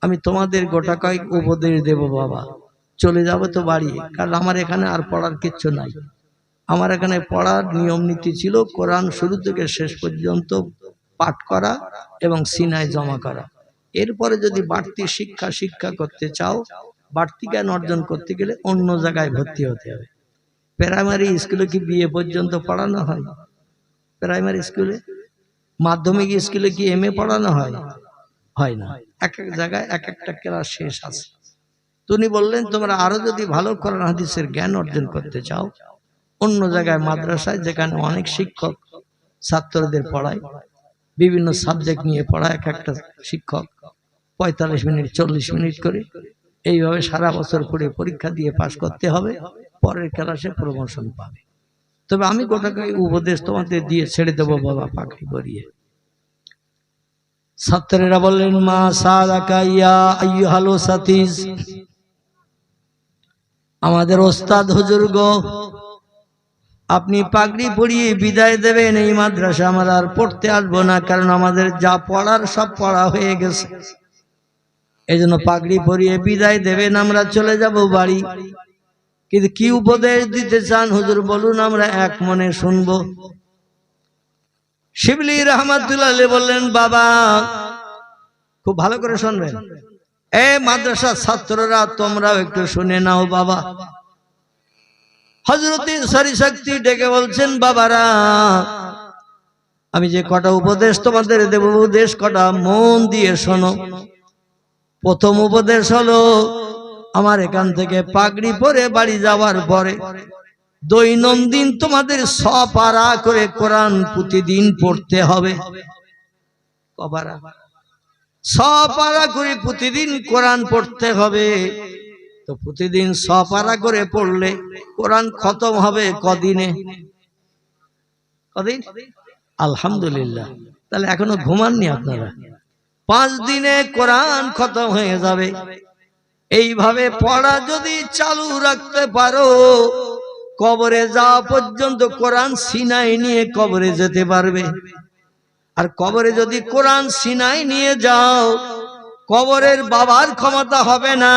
আমি তোমাদের গোটা কয়েক উপদেশ দেব। বাবা চলে যাবো তো বাড়ি, কারণ আমার এখানে আর পড়ার কিচ্ছু নাই। আমার এখানে পড়ার নিয়ম নীতি ছিল কোরআন শুরু থেকে শেষ পর্যন্ত পাঠ করা এবং সিনায় জমা করা। এরপরে যদি বাড়তি শিক্ষা করতে চাও, বাড়তি জ্ঞান অর্জন করতে গেলে অন্য জায়গায় ভর্তি হতে হবে। প্রাইমারি স্কুলে কি বিএ পর্যন্ত পড়ানো হয়? প্রাইমারি স্কুলে, মাধ্যমিক স্কুলে কি এমএ পড়ানো হয়? হয় না। এক এক জায়গায় এক একটা ক্লাস শেষ আছে। তিনি বললেন, তোমরা আরো যদি ভালো কোরআন হাদিসের জ্ঞান অর্জন করতে চাও, অন্য জায়গায় মাদ্রাসায় যেখানে অনেক শিক্ষক ছাত্রদের পড়ায়, বিভিন্ন সাবজেক্ট নিয়ে পড়ায়, এক একটা শিক্ষক 45 মিনিট 40 মিনিট করে, এইভাবে সারা বছর পড়ে পরীক্ষা দিয়ে পাশ করতে হবে, পরের ক্লাসে প্রমোশন পাবে। তবে আমি গোটাকে উপদেশ তোমাদের দিয়ে ছেড়ে দেবো বাবা পাগড়ি পরিয়ে। ছাত্রেরা বললেন, মা সালাকা ইয়া আইয়ুহাল সাতিজ, আমাদের ওস্তাদ হুজুর গো, আপনি পাগড়ি পরিয়ে বিদায় দেবেন। এই মাদ্রাসা আমরা আর পড়তে আসবো না, কারণ আমাদের যা পড়ার সব পড়া হয়ে গেছে। এই জন্য পাগড়ি পরিয়ে বিদায় দেবেন, আমরা চলে যাব বাড়ি। কিন্তু কি উপদেশ দিতে চান হুজুর বলুন, আমরা এক মনে শুনবো। শিবলি রহমাতুল্লাহ আলাইহি বললেন, বাবা খুব ভালো করে শুনবেন, এ মাদ্রাসার ছাত্ররা তোমরাও একটু শুনে নাও। বাবা হযরতে শরীশক্তি ডেকে বলছেন, বাবারা আমি যে কটা উপদেশ তোমাদের দেব, উপদেশ কটা মন দিয়ে শোনো। প্রথম উপদেশ হলো, আমার এখান থেকে পাগড়ি পরে বাড়ি যাওয়ার পরে দৈনন্দিন তোমাদের 100 পারা করে কোরআন প্রতিদিন পড়তে হবে। কবারা? 100 পারা করে প্রতিদিন কোরআন পড়তে হবে। তো প্রতিদিন 100 পারা করে পড়লে কোরআন খতম হবে কদিনে? কদিন? আলহামদুলিল্লাহ, তাহলে এখনো ঘুমাননি আপনারা। 5 দিনে কোরআন খতম হয়ে যাবে। এইভাবে পড়া যদি চালু রাখতে পারো, কবরে যাওয়া পর্যন্ত কোরআন সিনায় নিয়ে কবরে যেতে পারবে। আর কবরে যদি কোরআন সিনায় নিয়ে যাও, কবরের বাবার ক্ষমতা হবে না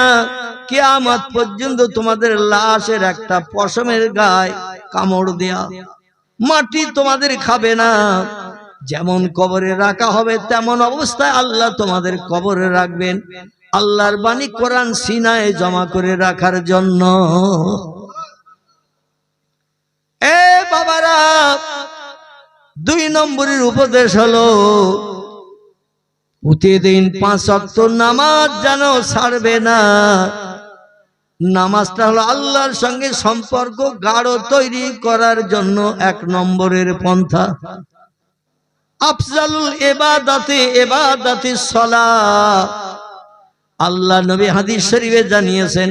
কিয়ামত পর্যন্ত তোমাদের লাশের একটা পশমের গায়ে কামড় দেয়া, মাটি তোমাদের খাবে না। যেমন কবরে রাখা হবে তেমন অবস্থায় আল্লাহ তোমাদের কবরে রাখবেন। আল্লাহর বাণী কোরআন সিনায় জমা করে রাখার জন্য। এ বাবা নম্বরের উপদেশ হলো প্রতিদিন 5 ওয়াক্ত নামাজ যেন ছাড়বে না। নামাজটা হলো আল্লাহর সঙ্গে সম্পর্ক গাঢ় তৈরি করার জন্য 1 নম্বরের পন্থা। আফজালুল ইবাদাতিস সালাহ। আল্লাহ নবী হাদিস শরীফে জানিয়েছেন,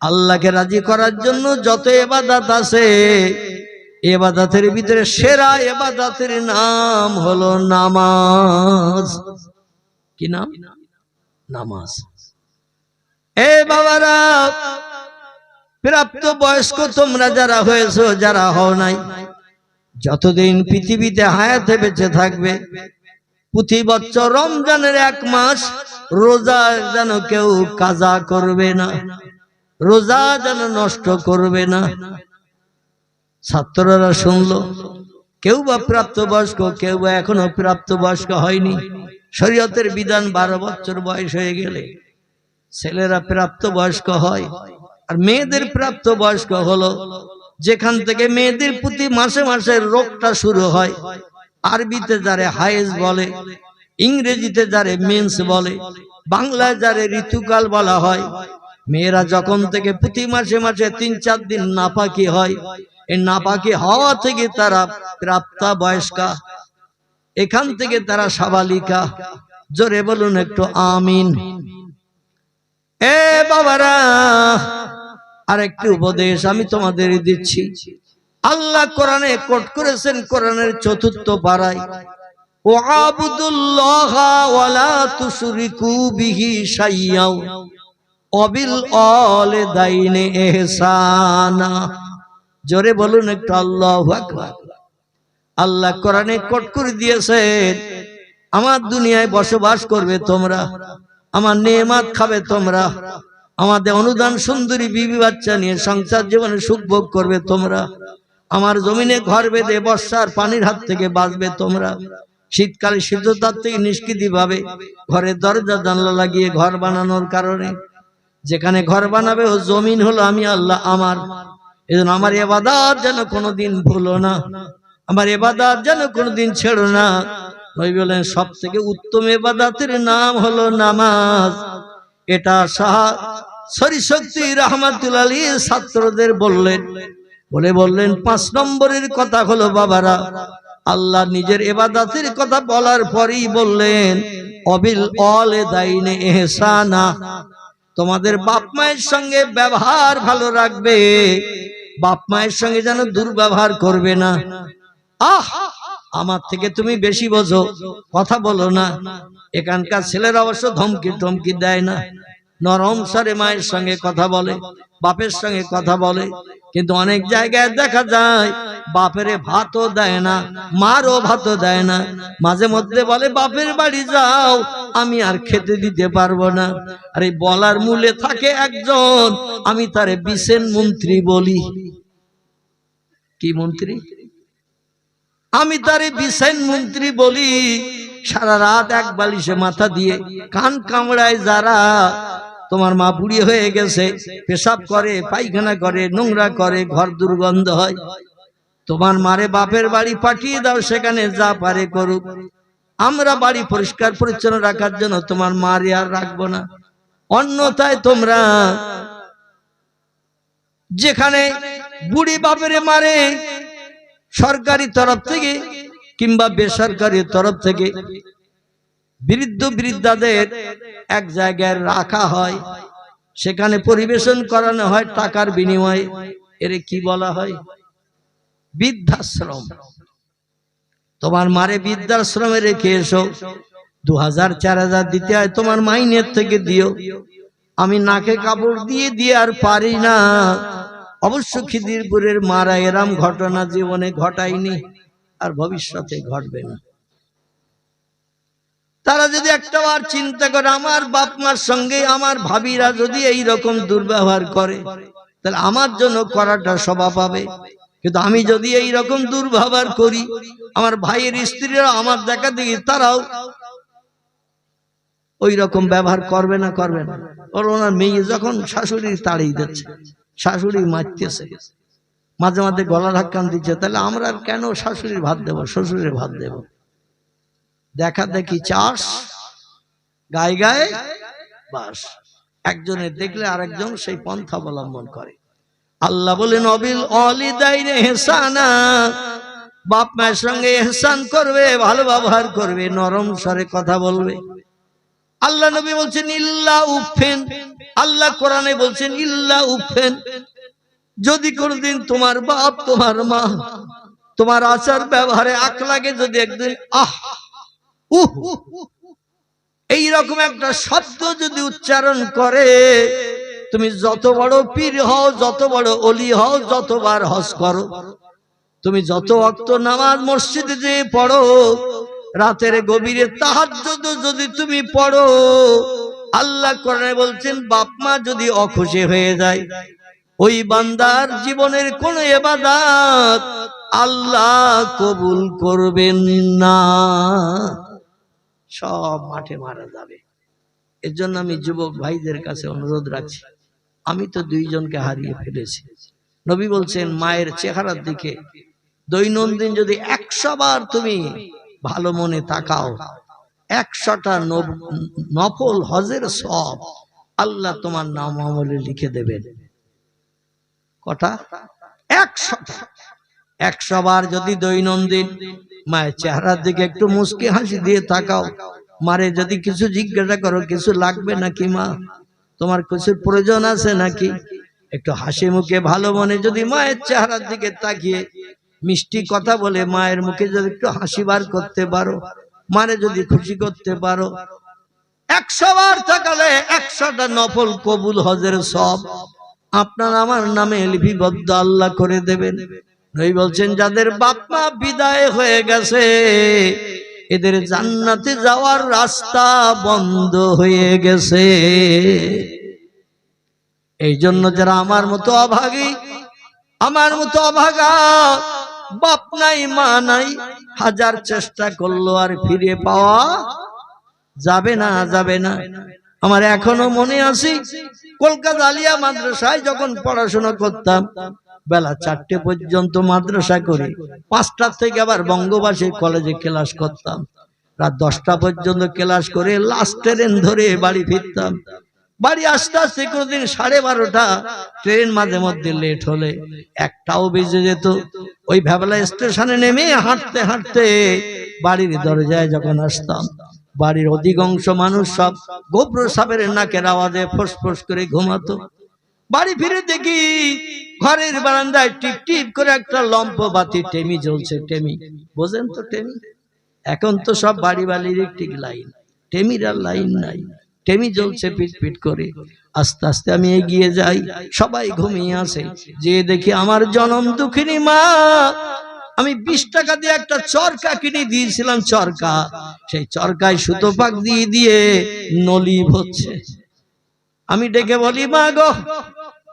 আল্লাহকে রাজি করার জন্য যত ইবাদত আছে, ইবাদতের ভিতরে সেরা ইবাদতের নাম হলো নামাজ। কি নাম? নামাজ। এ বাবারা, প্রাপ্ত বয়স্ক তোমরা যারা হয়েছো, যারা হও নাই, যতদিন পৃথিবীতে হায়াতে বেঁচে থাকবে, প্রতি বছর রমজানের 1 মাস রোজা যেন কেউ কাজা করবে না, রোজা যেন নষ্ট করবে না। ছাত্ররা শুনলো, কেউ বা প্রাপ্তবয়স্ক, কেউ বা এখনো প্রাপ্তবয়স্ক হয়নি। শরীয়তের বিধান 12 বছর বয়স হয়ে গেলে ছেলেরা প্রাপ্তবয়স্ক হয়। আর মেয়েদের প্রাপ্তবয়স্ক হলো যেখান থেকে মেয়েদের প্রতি মাসে মাসে রোগটা শুরু হয়। আরবিতে যারে হায়েজ বলে, ইংরেজিতে যারে মেন্স বলে, বাংলায় যারে ঋতুকাল বলা হয়। মেয়েরা যখন থেকে প্রতি মাসে মাসে 3-4 দিন নাপাকি হয়, এই নাপাকি হওয়া থেকে তারা প্রাপ্তা বয়স্কা, এখান থেকে তারা সাবালিকা। জোরে বলুন একটু আমিন। এ বাবারা, আরেকটি উপদেশ আমি তোমাদের দিচ্ছি। আল্লাহ কোরআনে কোট করেছেন, কোরআনের 4th পারায়, ওয়াবুদুল্লাহ ওয়ালা তুশরিকু বিহি শাইয়্যা ওয়াবিল ওয়ালিদাইনি ইহসানা। জোরে বলুন একটু আল্লাহু আকবার। আল্লাহ কোরআনে কোট করে দিয়েছেন, আমার দুনিয়ায় বসবাস করবে তোমরা, আমার নেয়ামত খাবে তোমরা, আমাদের অনুদান সুন্দরী বিবি বাচ্চা নিয়ে সংসার জীবনে সুখ ভোগ করবে তোমরা, আমার জমিনে ঘর বেঁধে বর্ষার পানির হাত থেকে বাঁচবে তোমরা, শীতকালে শীততাপ থেকে নিষ্কৃতি পাবে, ঘরের দরজা জানলা লাগিয়ে ঘর বানানোর কারণে। যেখানে ঘর বানাবে ও জমিন হলো আমি আল্লাহ আমার। এজন্য আমার ইবাদত যেন কোনোদিন ভুলো না, আমার ইবাদত যেন কোনোদিন ছেড়ো না। নবী বলেন, সব থেকে উত্তম ইবাদতের নাম হলো নামাজ। এটা শাহ শরীশক্তি রাহমাতুল্লাহ আলাইহি ছাত্রদের বললেন, বললেন 5 নম্বরের কথা হলো বাবারা, আল্লাহ নিজের ইবাদতের কথা বলার পরেই বললেন, অবিল ওয়ালিদাইনি ইহসানা। তোমাদের বাপ মায়ের সঙ্গে ব্যবহার ভালো রাখবে, বাপ মায়ের সঙ্গে যেন দুর্ব্যবহার করবে না। আমার থেকে তুমি বেশি বোঝো, কথা বলো না। এখানকার ছেলেরা অবশ্য ধমকি দেয় না, নরম স্বরে মায়ের সঙ্গে কথা বলে, বাপের সঙ্গে কথা বলে। কিন্তু অনেক জায়গায় দেখা যায় বাপেরে ভাতও দেয় না, মারও ভাতও দেয় না। মাঝে মধ্যে বলে, বাপের বাড়ি যাও, আমি আর খেতে দিতে পারবো না। আর এই বলার মূলে থাকে একজন, আমি তারে বিশেন মন্ত্রী বলি। কি মন্ত্রী? আমি তারে বিশেন মন্ত্রী বলি। সারা রাত 1 বালিশে মাথা দিয়ে কান কামড়ায় যারা। তোমার মা বুড়ি হয়ে গেছে, পেশাব করে, পায়খানা করে, নোংরা করে, ঘর দুর্গন্ধ হয়। তোমার মারে বাপের বাড়ি পাঠিয়ে দাও, সেখানে যা পারে করুক। আমরা বাড়ি পরিষ্কার পরিচ্ছন্ন রাখার জন্য তোমার মারে আর রাখবো না। অন্যথায় তোমরা যেখানে বুড়ি বাপেরে মারে, সরকারি তরফ থেকে কিংবা বেসরকারি তরফ থেকে বৃদ্ধ বৃদ্ধাদের এক জায়গায় রাখা হয়, সেখানে পরিবেশন করানো হয় টাকার বিনিময়ে। এর কি বলা হয়? বৃদ্ধাশ্রম। তোমার মারে বৃদ্ধাশ্রমে রেখে এসো, 2000-4000 দিতে হয়, তোমার মাইনের থেকে দিও। আমি নাকে কাপড় দিয়ে আর পারি না। অবশ্য খিদিরপুরের মারা এরম ঘটনা জীবনে ঘটায়নি, আর ভবিষ্যতে ঘটবে না। তারা যদি একটাবার চিন্তা করে, আমার বাপ মার সঙ্গে আমার ভাবিরা যদি এই রকম দুর্ব্যবহার করে, তাহলে আমার জন্য করাটা শোভা পাবে। কিন্তু আমি যদি এই রকম দুর্ব্যবহার করি, আমার ভাইয়ের স্ত্রীরা আমার দেখা দেখি তারাও ওই রকম ব্যবহার করবে না। ওর ওনার মেয়ে যখন শাশুড়ি তাড়িয়ে দিচ্ছে, শাশুড়ি মারতেছে, মাঝে মাঝে গলা ধাক্কান দিচ্ছে, তাহলে আমরা আর কেন শাশুড়ির ভাত দেব, শ্বশুরের ভাত দেব? দেখা দেখি চাষ, গায়ে গায়ে বাস। একজনের দেখলে আরেকজন সেই পন্থা অবলম্বন করে। আল্লাহ বলেন অবিল ওয়ালিদাইনি ইহসানা, বাপ মায়ের সঙ্গে ইহসান করবে, ভালো ব্যবহার করবে, নরম স্বরে কথা বলবে। আল্লাহ নবী বলছেন ইল্লা উফেন, আল্লাহ কোরআনে বলছেন ইল্লা উফেন, যদি কোনদিন তোমার বাপ তোমার মা তোমার আচার ব্যবহারে আকলাকে যদি একদিন আহ উহ এইরকম একটা শব্দ যদি উচ্চারণ করে, তুমি যত বড় পীর হও, যত বড় ওলি হও, যতবার হজ করো, তুমি যত ওয়াক্ত নামাজ মসজিদে যে পড়ো, রাতের গভীরে তাহাজ্জুদ যদি তুমি পড়ো, আল্লাহ কোরআনে বলছেন বাপ মা যদি অখুশি হয়ে যায়, ওই বান্দার জীবনের কোন ইবাদত আল্লাহ কবুল করবেন না, সব মাঠে মারা যাবে। এর জন্য আমি যুবক ভাইদের কাছে অনুরোধ রাখছি, আমি তো দুইজনকে হারিয়ে ফেলেছি। নবী বলছেন মায়ের চেহারার দিকে দৈনন্দিন যদি 100 বার তুমি ভালো মনে তাকাও, 100টা নফল হজের সওয়াব আল্লাহ তোমার নাম আমলে লিখে দেবেন। কটা? 100 বার যদি দৈনন্দিন মায়ের চেহারার দিকে একটু মুস্কি হাসি দিয়ে তাকাও, মারে যদি কিছু জিজ্ঞাসা করো কিছু লাগবে নাকি মা, তোমার কিছু প্রয়োজন আছে নাকি, একটু হাসি মুখে ভালো মনে যদি মায়ের চেহারার দিকে তাকিয়ে মিষ্টি কথা বলে মায়ের মুখে যদি একটু হাসি বার করতে পারো, মারে যদি খুশি করতে পারো, 100 বার তাকালে 100টা নফল কবুল হজের সওয়াব আপনার আমার নামে লিপিবদ্ধ আল্লাহ করে দেবেন। নবী বলছেন যাদের বাপ মা বিদায় হয়ে গেছে এদের জান্নাতে যাওয়ার রাস্তা বন্ধ হয়ে গেছে। এই জন্য যারা আমার মতো অভাগী, আমার মতো অভাগা, বাপ নাই মা নাই, হাজার চেষ্টা করলো আর ফিরে পাওয়া যাবে না, যাবে না। আমার এখনো মনে আছে কলকাতা আলিয়া মাদ্রাসায় যখন পড়াশোনা করতাম, বেলা 4টে পর্যন্ত মাদ্রাসা করে 5টা থেকে আবার বঙ্গবাসী কলেজে ক্লাস করতাম, রাত 10টা পর্যন্ত ক্লাস করে লাস্ট ট্রেন ধরে বাড়ি ফিরতাম। বাড়ি আসতে আসতে কোনদিন 12:30টা, ট্রেন মাঝে মধ্যে লেট হলে 1টাও বেজে যেত। ওই ভ্যাবলা স্টেশনে নেমে হাঁটতে হাঁটতে বাড়ির দরজায় যখন আসতাম, বাড়ির অধিকাংশ মানুষ সব গোবর সাপের নাকের আওয়াজে ফোঁস করে ঘুমাতো। বাড়ি ফিরে দেখি ঘরের বারান্দায় টিপ টিপ করে একটা লম্প বাতি টেমি জ্বলছে। টেমি বোঝেন তো? টেমি এখন তো সব বাড়ি বাড়ির ইলেকট্রিক লাইন, টেমির আর লাইন নাই, টেমি জ্বলছে পিট পিট করে। আস্তে আস্তে আমি এগিয়ে যাই, সবাই ঘুমিয়ে আছে। যে দেখি আমার জনম দুঃখিনী মা, আমি 20 টাকা দিয়ে একটা চরকা কিনে দিয়েছিলাম, চরকা, সেই চরকায় সুতো পাক দিয়ে দিয়ে নলি হচ্ছে। আমি ডেকে বলি মা গো,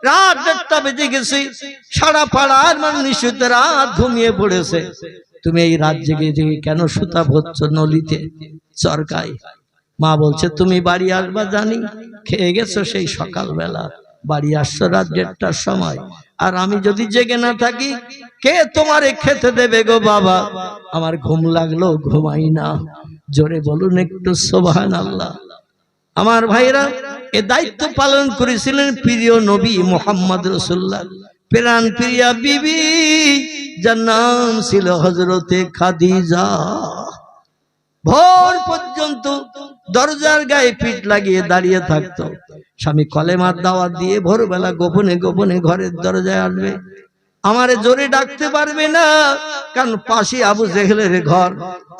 রাত 1টা বেজে গেছে, সারা পাড়ার মানুষ রাত ঘুমিয়ে পড়েছে, তুমি এই রাত জেগে জেগে কেন সুতা ভরছো নলিতে, চরকায়? মা বলছে তুমি বাড়ি আসবা জানি, খেয়ে গেছো সেই সকালবেলা, বাড়ি আসছো রাত 1:30টার সময়, আর আমি যদি জেগে না থাকি কে তোমারে খেতে দেবে গো বাবা? আমার ঘুম লাগলো, ঘুমাই না। জোরে বলুন একটু সুবহানাল্লাহ। আমার ভাইরা, এ দায়িত্ব পালন করেছিলেন প্রিয় নবী মুহাম্মদ রাসূলুল্লাহ, প্রাণ প্রিয়া বিবি, যার নাম ছিল হযরতে খাদিজা। ভোর পর্যন্ত দরজার গায়ে পিঠ লাগিয়ে দাঁড়িয়ে থাকতো। স্বামী কলেমার দাওয়াত দিয়ে ভোরবেলা গোপনে গোপনে ঘরের দরজায় আসবে। আমারে জোরে ডাকতে পারবে না, কারণ পাশে আবু জেহেলের ঘর,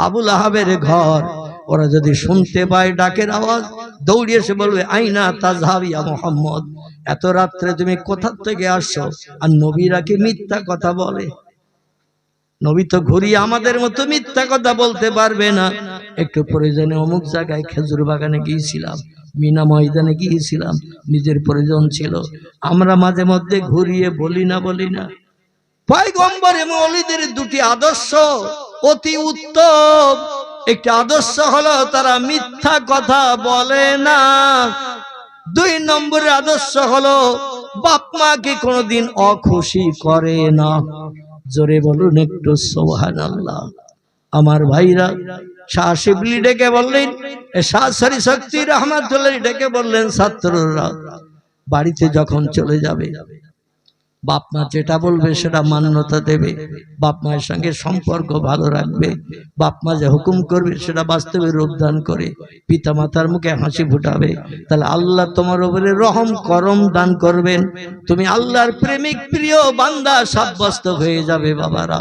আবু লাহাবের ঘর। ওরা যদি শুনতে পায় ডাকের আওয়াজ, দৌড়িয়ে এসে বলবে আইনা তাযহাব ইয়া মুহাম্মদ, এত রাত্রে তুমি কোথা থেকে আসছো? আর নবীরা কি মিথ্যা কথা বলে? নবী তো ঘুরিয়ে আমাদের মতো মিথ্যা কথা বলতে পারবে না। একটু প্রয়োজনে অমুক জায়গায় খেজুর বাগানে গিয়েছিলাম, মিনা ময়দানে গিয়েছিলাম, নিজের প্রয়োজন ছিল। আমরা মাঝে মধ্যে ঘুরিয়ে বলি না, বলি না? পয়গম্বর এবং ওলিদের দুটি আদর্শ অতি উত্তম। একটি আদর্শ হলো তারা মিথ্যা কথা বলে না, দুই নম্বরের আদর্শ হলো বাপ মাকে কোনোদিন অখুশি করে না। জোরে বলুন একটু সুবহানাল্লাহ। আমার ভাইরা, শাহ শিবলি ডেকে বললেন, শাহ সরি শক্তি রহমাতুল্লাহ ডেকে বললেন, ছাত্ররা বাড়িতে যখন চলে যাবে বাপ মা যেটা বলবে সেটা মান্যতা দেবে, বাপ মায়ের সঙ্গে সম্পর্ক ভালো রাখবে, বাপ মা যে হুকুম করবে সেটা বাস্তবে রূপদান করে পিতা মাতার মুখে হাসি ফুটাবে, তাহলে আল্লাহ তোমার উপরে রহম করম দান করবেন, তুমি আল্লাহর প্রেমিক প্রিয় বান্দা সাব্যস্ত হয়ে যাবে বাবারা।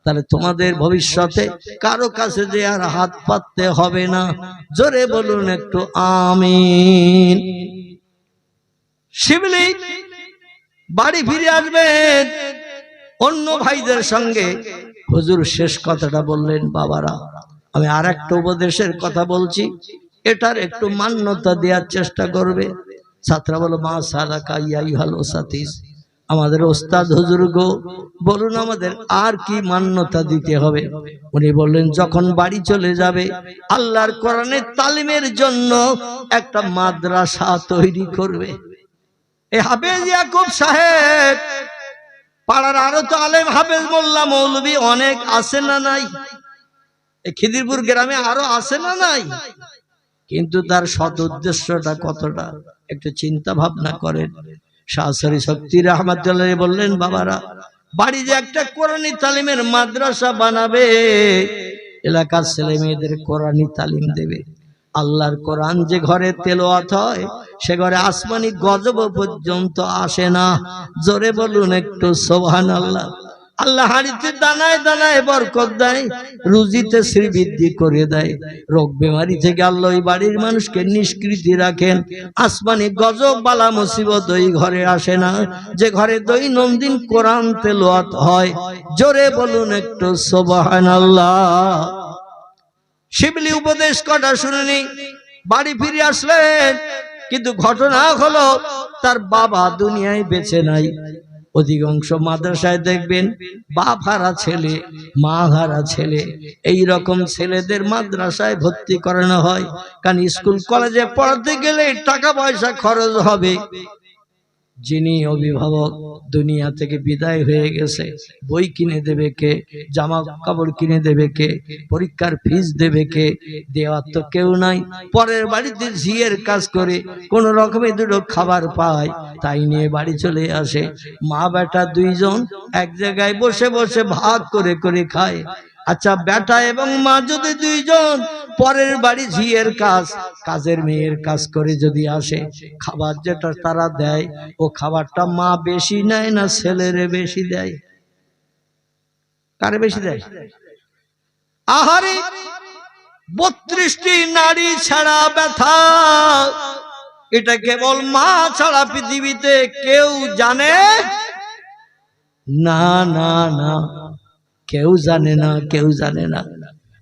তাহলে তোমাদের ভবিষ্যতে কারো কাছে যে আর হাত পাততে হবে না। জোরে বলুন একটু আমিন। শিবলি বাড়ি ফিরে আসবেন অন্য ভাইদের সঙ্গে। হুজুর শেষ কথাটা বললেন, বাবারা আমি আর একটা উপদেশের কথা বলছি, এটার একটু মান্যতা দেওয়ার চেষ্টা করবে। ছাত্রা বলো, মা সালাকা ইয়া আইয়ুহাল ওসাতিস, আমাদের ওস্তাদ হুজুর গো বলুন আমাদের আর কি মান্যতা দিতে হবে। উনি বললেন, যখন বাড়ি চলে যাবে আল্লাহর কোরআনের তালিমের জন্য একটা মাদ্রাসা তৈরি করবে। এই হাফেজ ইয়াকুব সাহেব পাড়ার আরো তো আলেম হাফেজ মোল্লা মৌলবী অনেক আছে না নাই? এই খিদিরপুর গ্রামে আরো আছে না নাই? কিন্তু তার সৎ উদ্দেশ্যটা কতটা একটু চিন্তা ভাবনা করেন। শাহ সরি শক্তি রহমাতুল্লাহ বললেন, বাবারা বাড়ি যে একটা কোরআনী তালিমের মাদ্রাসা বানাবে, এলাকার ছেলে মেয়েদের কোরআনী তালিম দেবে। আল্লাহর কোরআন যে ঘরে তেলাওয়াত হয় সে ঘরে আসমানি গজব পর্যন্ত আসে না। জোরে বলুন একটু সুবহানাল্লাহ। আল্লাহ হাড়িতে দানায় দানায় বরকত দেয়, রুজিতে শ্রীবৃদ্ধি করে দেয়। রোগ বেমারি থেকে আল্লাহ ওই বাড়ির মানুষকে নিষ্কৃতি রাখেন। আসমানি গজব বালা মুসিবত ওই ঘরে আসে না যে ঘরে দৈনন্দিন কোরআন তেলাওয়াত হয়। জোরে বলুন একটু সুবহানাল্লাহ। শিবলি উপদেশ কটা শুনেনি, বাড়ি ফিরে আসলেন, কিন্তু ঘটনা হলো তার বাবা দুনিয়ায় বেঁচে নাই। অধিকাংশ মাদ্রাসায় দেখবেন বাপ হারা ছেলে, মা হারা ছেলে, এই রকম ছেলেদের মাদ্রাসায় ভর্তি করানো হয়। কারণ স্কুল কলেজে পড়াতে গেলে টাকা পয়সা খরচ হবে। যিনি অভিভাবক দুনিয়া থেকে বিদায় হয়ে গেছে, বই কিনে দেবে কে, জামা কাপড় কিনে দেবে কে, পরীক্ষার ফিস দেবে কে? দেওয়ার তো কেউ নাই। পরের বাড়িতে ঝিয়ের কাজ করে কোন রকমে দুটো খাবার পায়, তাই নিয়ে বাড়ি চলে আসে। মা বেটা দুইজন এক জায়গায় বসে বসে ভাগ করে করে খায়। আচ্ছা, বেটা এবং মা যদি দুইজন পরের বাড়ি ঝিয়ের কাজ, কাজের মেয়ের কাজ করে যদি আসে, খাবার যেটা তারা দেয় ও খাবারটা মা বেশি নেয় না ছেলেরে বেশি দেয়? কারে বেশি দেয়? আহারে 32টি নারী ছাড়া ব্যথা, এটা কেবল মা ছাড়া পৃথিবীতে কেউ জানে না। না না, কেউ জানে না, কেউ জানে না।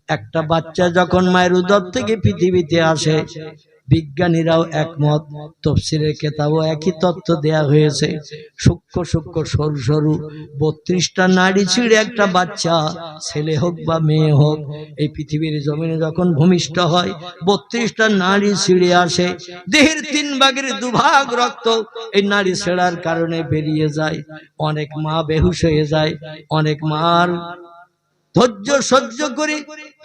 একটা বাচ্চা যখন মায়ের উদর থেকে পৃথিবীতে আসে, বিজ্ঞানীরাও একমত, তফসিরের কেতাবও একই তথ্য দেয়া হয়েছে। সূক্ষ্ম সূক্ষ্ম সরু সরু 32টা নাড়ি ছিঁড়ে একটা বাচ্চা, ছেলে হোক বা মেয়ে হোক, এই পৃথিবীর জমিনে যখন ভূমিষ্ঠ হয় 32টা নাড়ি ছিঁড়ে আসে। দেহের 3 ভাগের 2 ভাগ রক্ত এই নাড়ি ছেঁড়ার কারণে বেরিয়ে যায়। অনেক মা বেহুশ হয়ে যায়, অনেক মার ধৈর্য সহ্য করে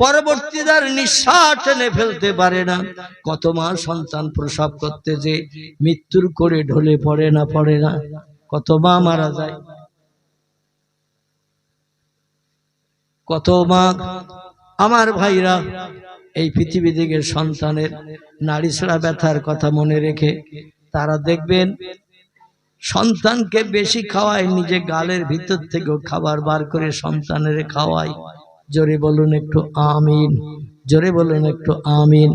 পরবর্তী তার নিঃশ্বাস টেনে ফেলতে পারে না। কত মা সন্তান প্রসব করতে যে মৃত্যুর করে ঢলে পড়ে না, পড়ে না, কত মা মারা যায়, কত মা। আমার ভাইরা, এই পৃথিবী থেকে সন্তানের নাড়ি ছেঁড়া ব্যথার কথা মনে রেখে তারা দেখবেন সন্তানকে বেশি খাওয়ায়, নিজে গালের ভিতর থেকেও খাবার বার করে সন্তানের খাওয়ায়। জোরে বলুন একটু আমিন, জোরে বলুন একটু আমিন।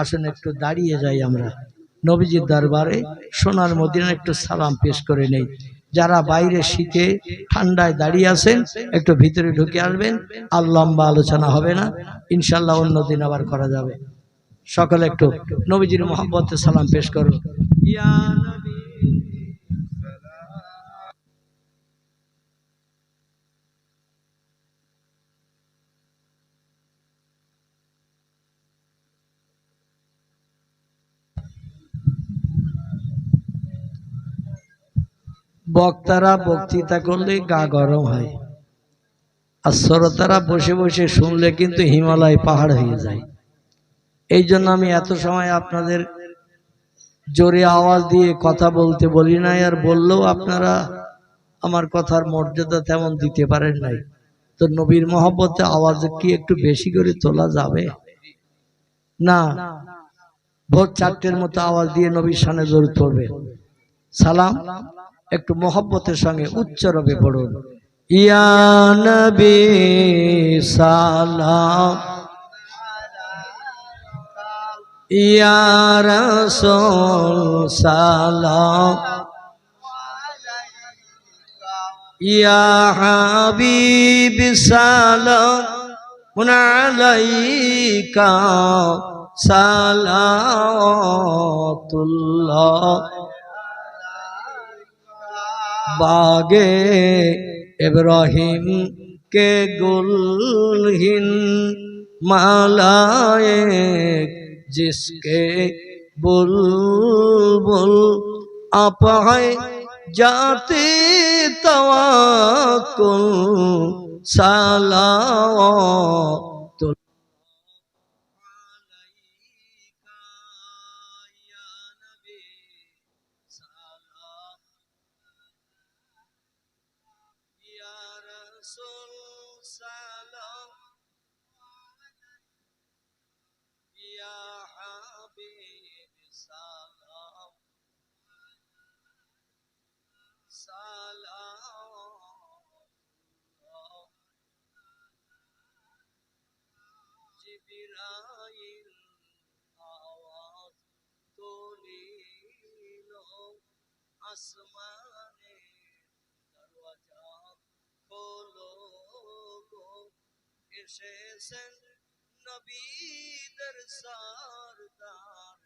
আসুন একটু দাঁড়িয়ে যাই আমরা নবীজির দরবারে, সোনার মদিনা একটু সালাম পেশ করে নেই। যারা বাইরে শীতে ঠান্ডায় দাঁড়িয়ে আছেন একটু ভিতরে ঢুকে আসবেন। আর লম্বা আলোচনা হবে না, ইনশাল্লাহ অন্যদিন আবার করা যাবে। সকলে একটু নবীজির মোহাম্মতে সালাম পেশ করুন। ইয়া নবী বক্তারা বক্তৃতা করলে গা গরম হয়, আর শ্রোতারা বসে বসে শুনলে কিন্তু হিমালয় পাহাড় হয়ে যায়। এই জন্য আমি এত সময় আপনাদের জোরে আওয়াজ দিয়ে কথা বলতে বলি নাই, আর বললেও আপনারা আমার কথার মর্যাদা তেমন দিতে পারেন নাই। তো নবীর মহব্বতে আওয়াজ কি একটু বেশি করে তোলা যাবে না? ভোর 4টের মতো আওয়াজ দিয়ে নবীর শানে দরুদ পড়বে। সালাম একটু মহব্বতের সঙ্গে উচ্চ রবে পড়ুন। ইয়া নবী সালাম, ইয়া রাসূল সালাম, ইয়া হাবিব সালাম আলাইকা সালাতুল্লাহ। बागे इब्राहिम के गुलहिन मालाए जिसके बुलबुल आप है जाते तवक्कुल सलावत। জিবরাইল আওয়াজ তুলিল আসমানে দরওয়াজা খোলো গো, এসেছেন নবীদের সরদার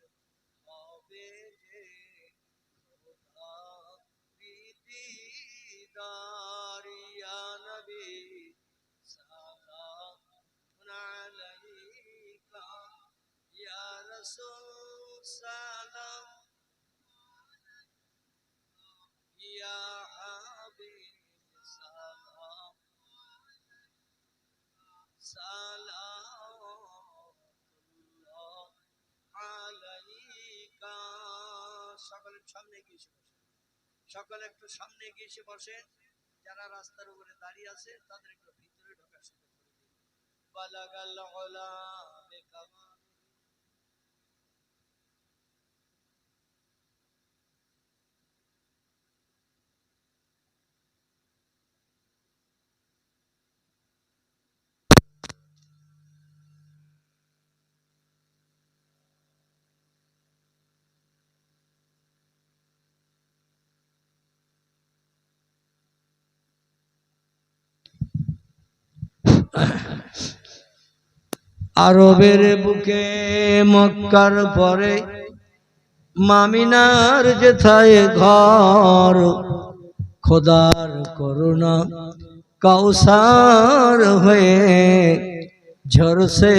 হবে যে খোদা দিদার। ইয়া নবী সালাম আলাইকা, ইয়া রাসূল সালাম, ইয়া হাবিব সালাম সালাতুল্লাহ আলাইকা। সকলের সামনে গিয়ে এসে বসেন, সকলে একটু সামনে গিয়ে এসে বসেন। যারা রাস্তার উপরে দাঁড়িয়ে আছে তাদের একটু ভিতরে ঢোকার সুযোগ করে দিন। বালাগাল উলা বিকামাল। আরবের বুকে মক্কার পরে মামিনার যেথায় ঘর, খোদার করুণা কাউসার হয়ে ঝরছে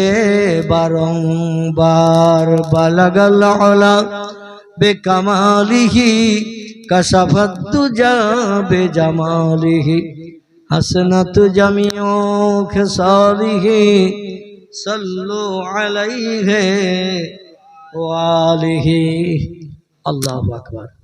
বারংবার। বালাগাল উলা বেকামালিহি কাশাফাত দুজা বেজামালিহি হাসনাত জামিউ খিসালিহি सल्लु अलैहि व आलिहि। अल्लाहु अकबर।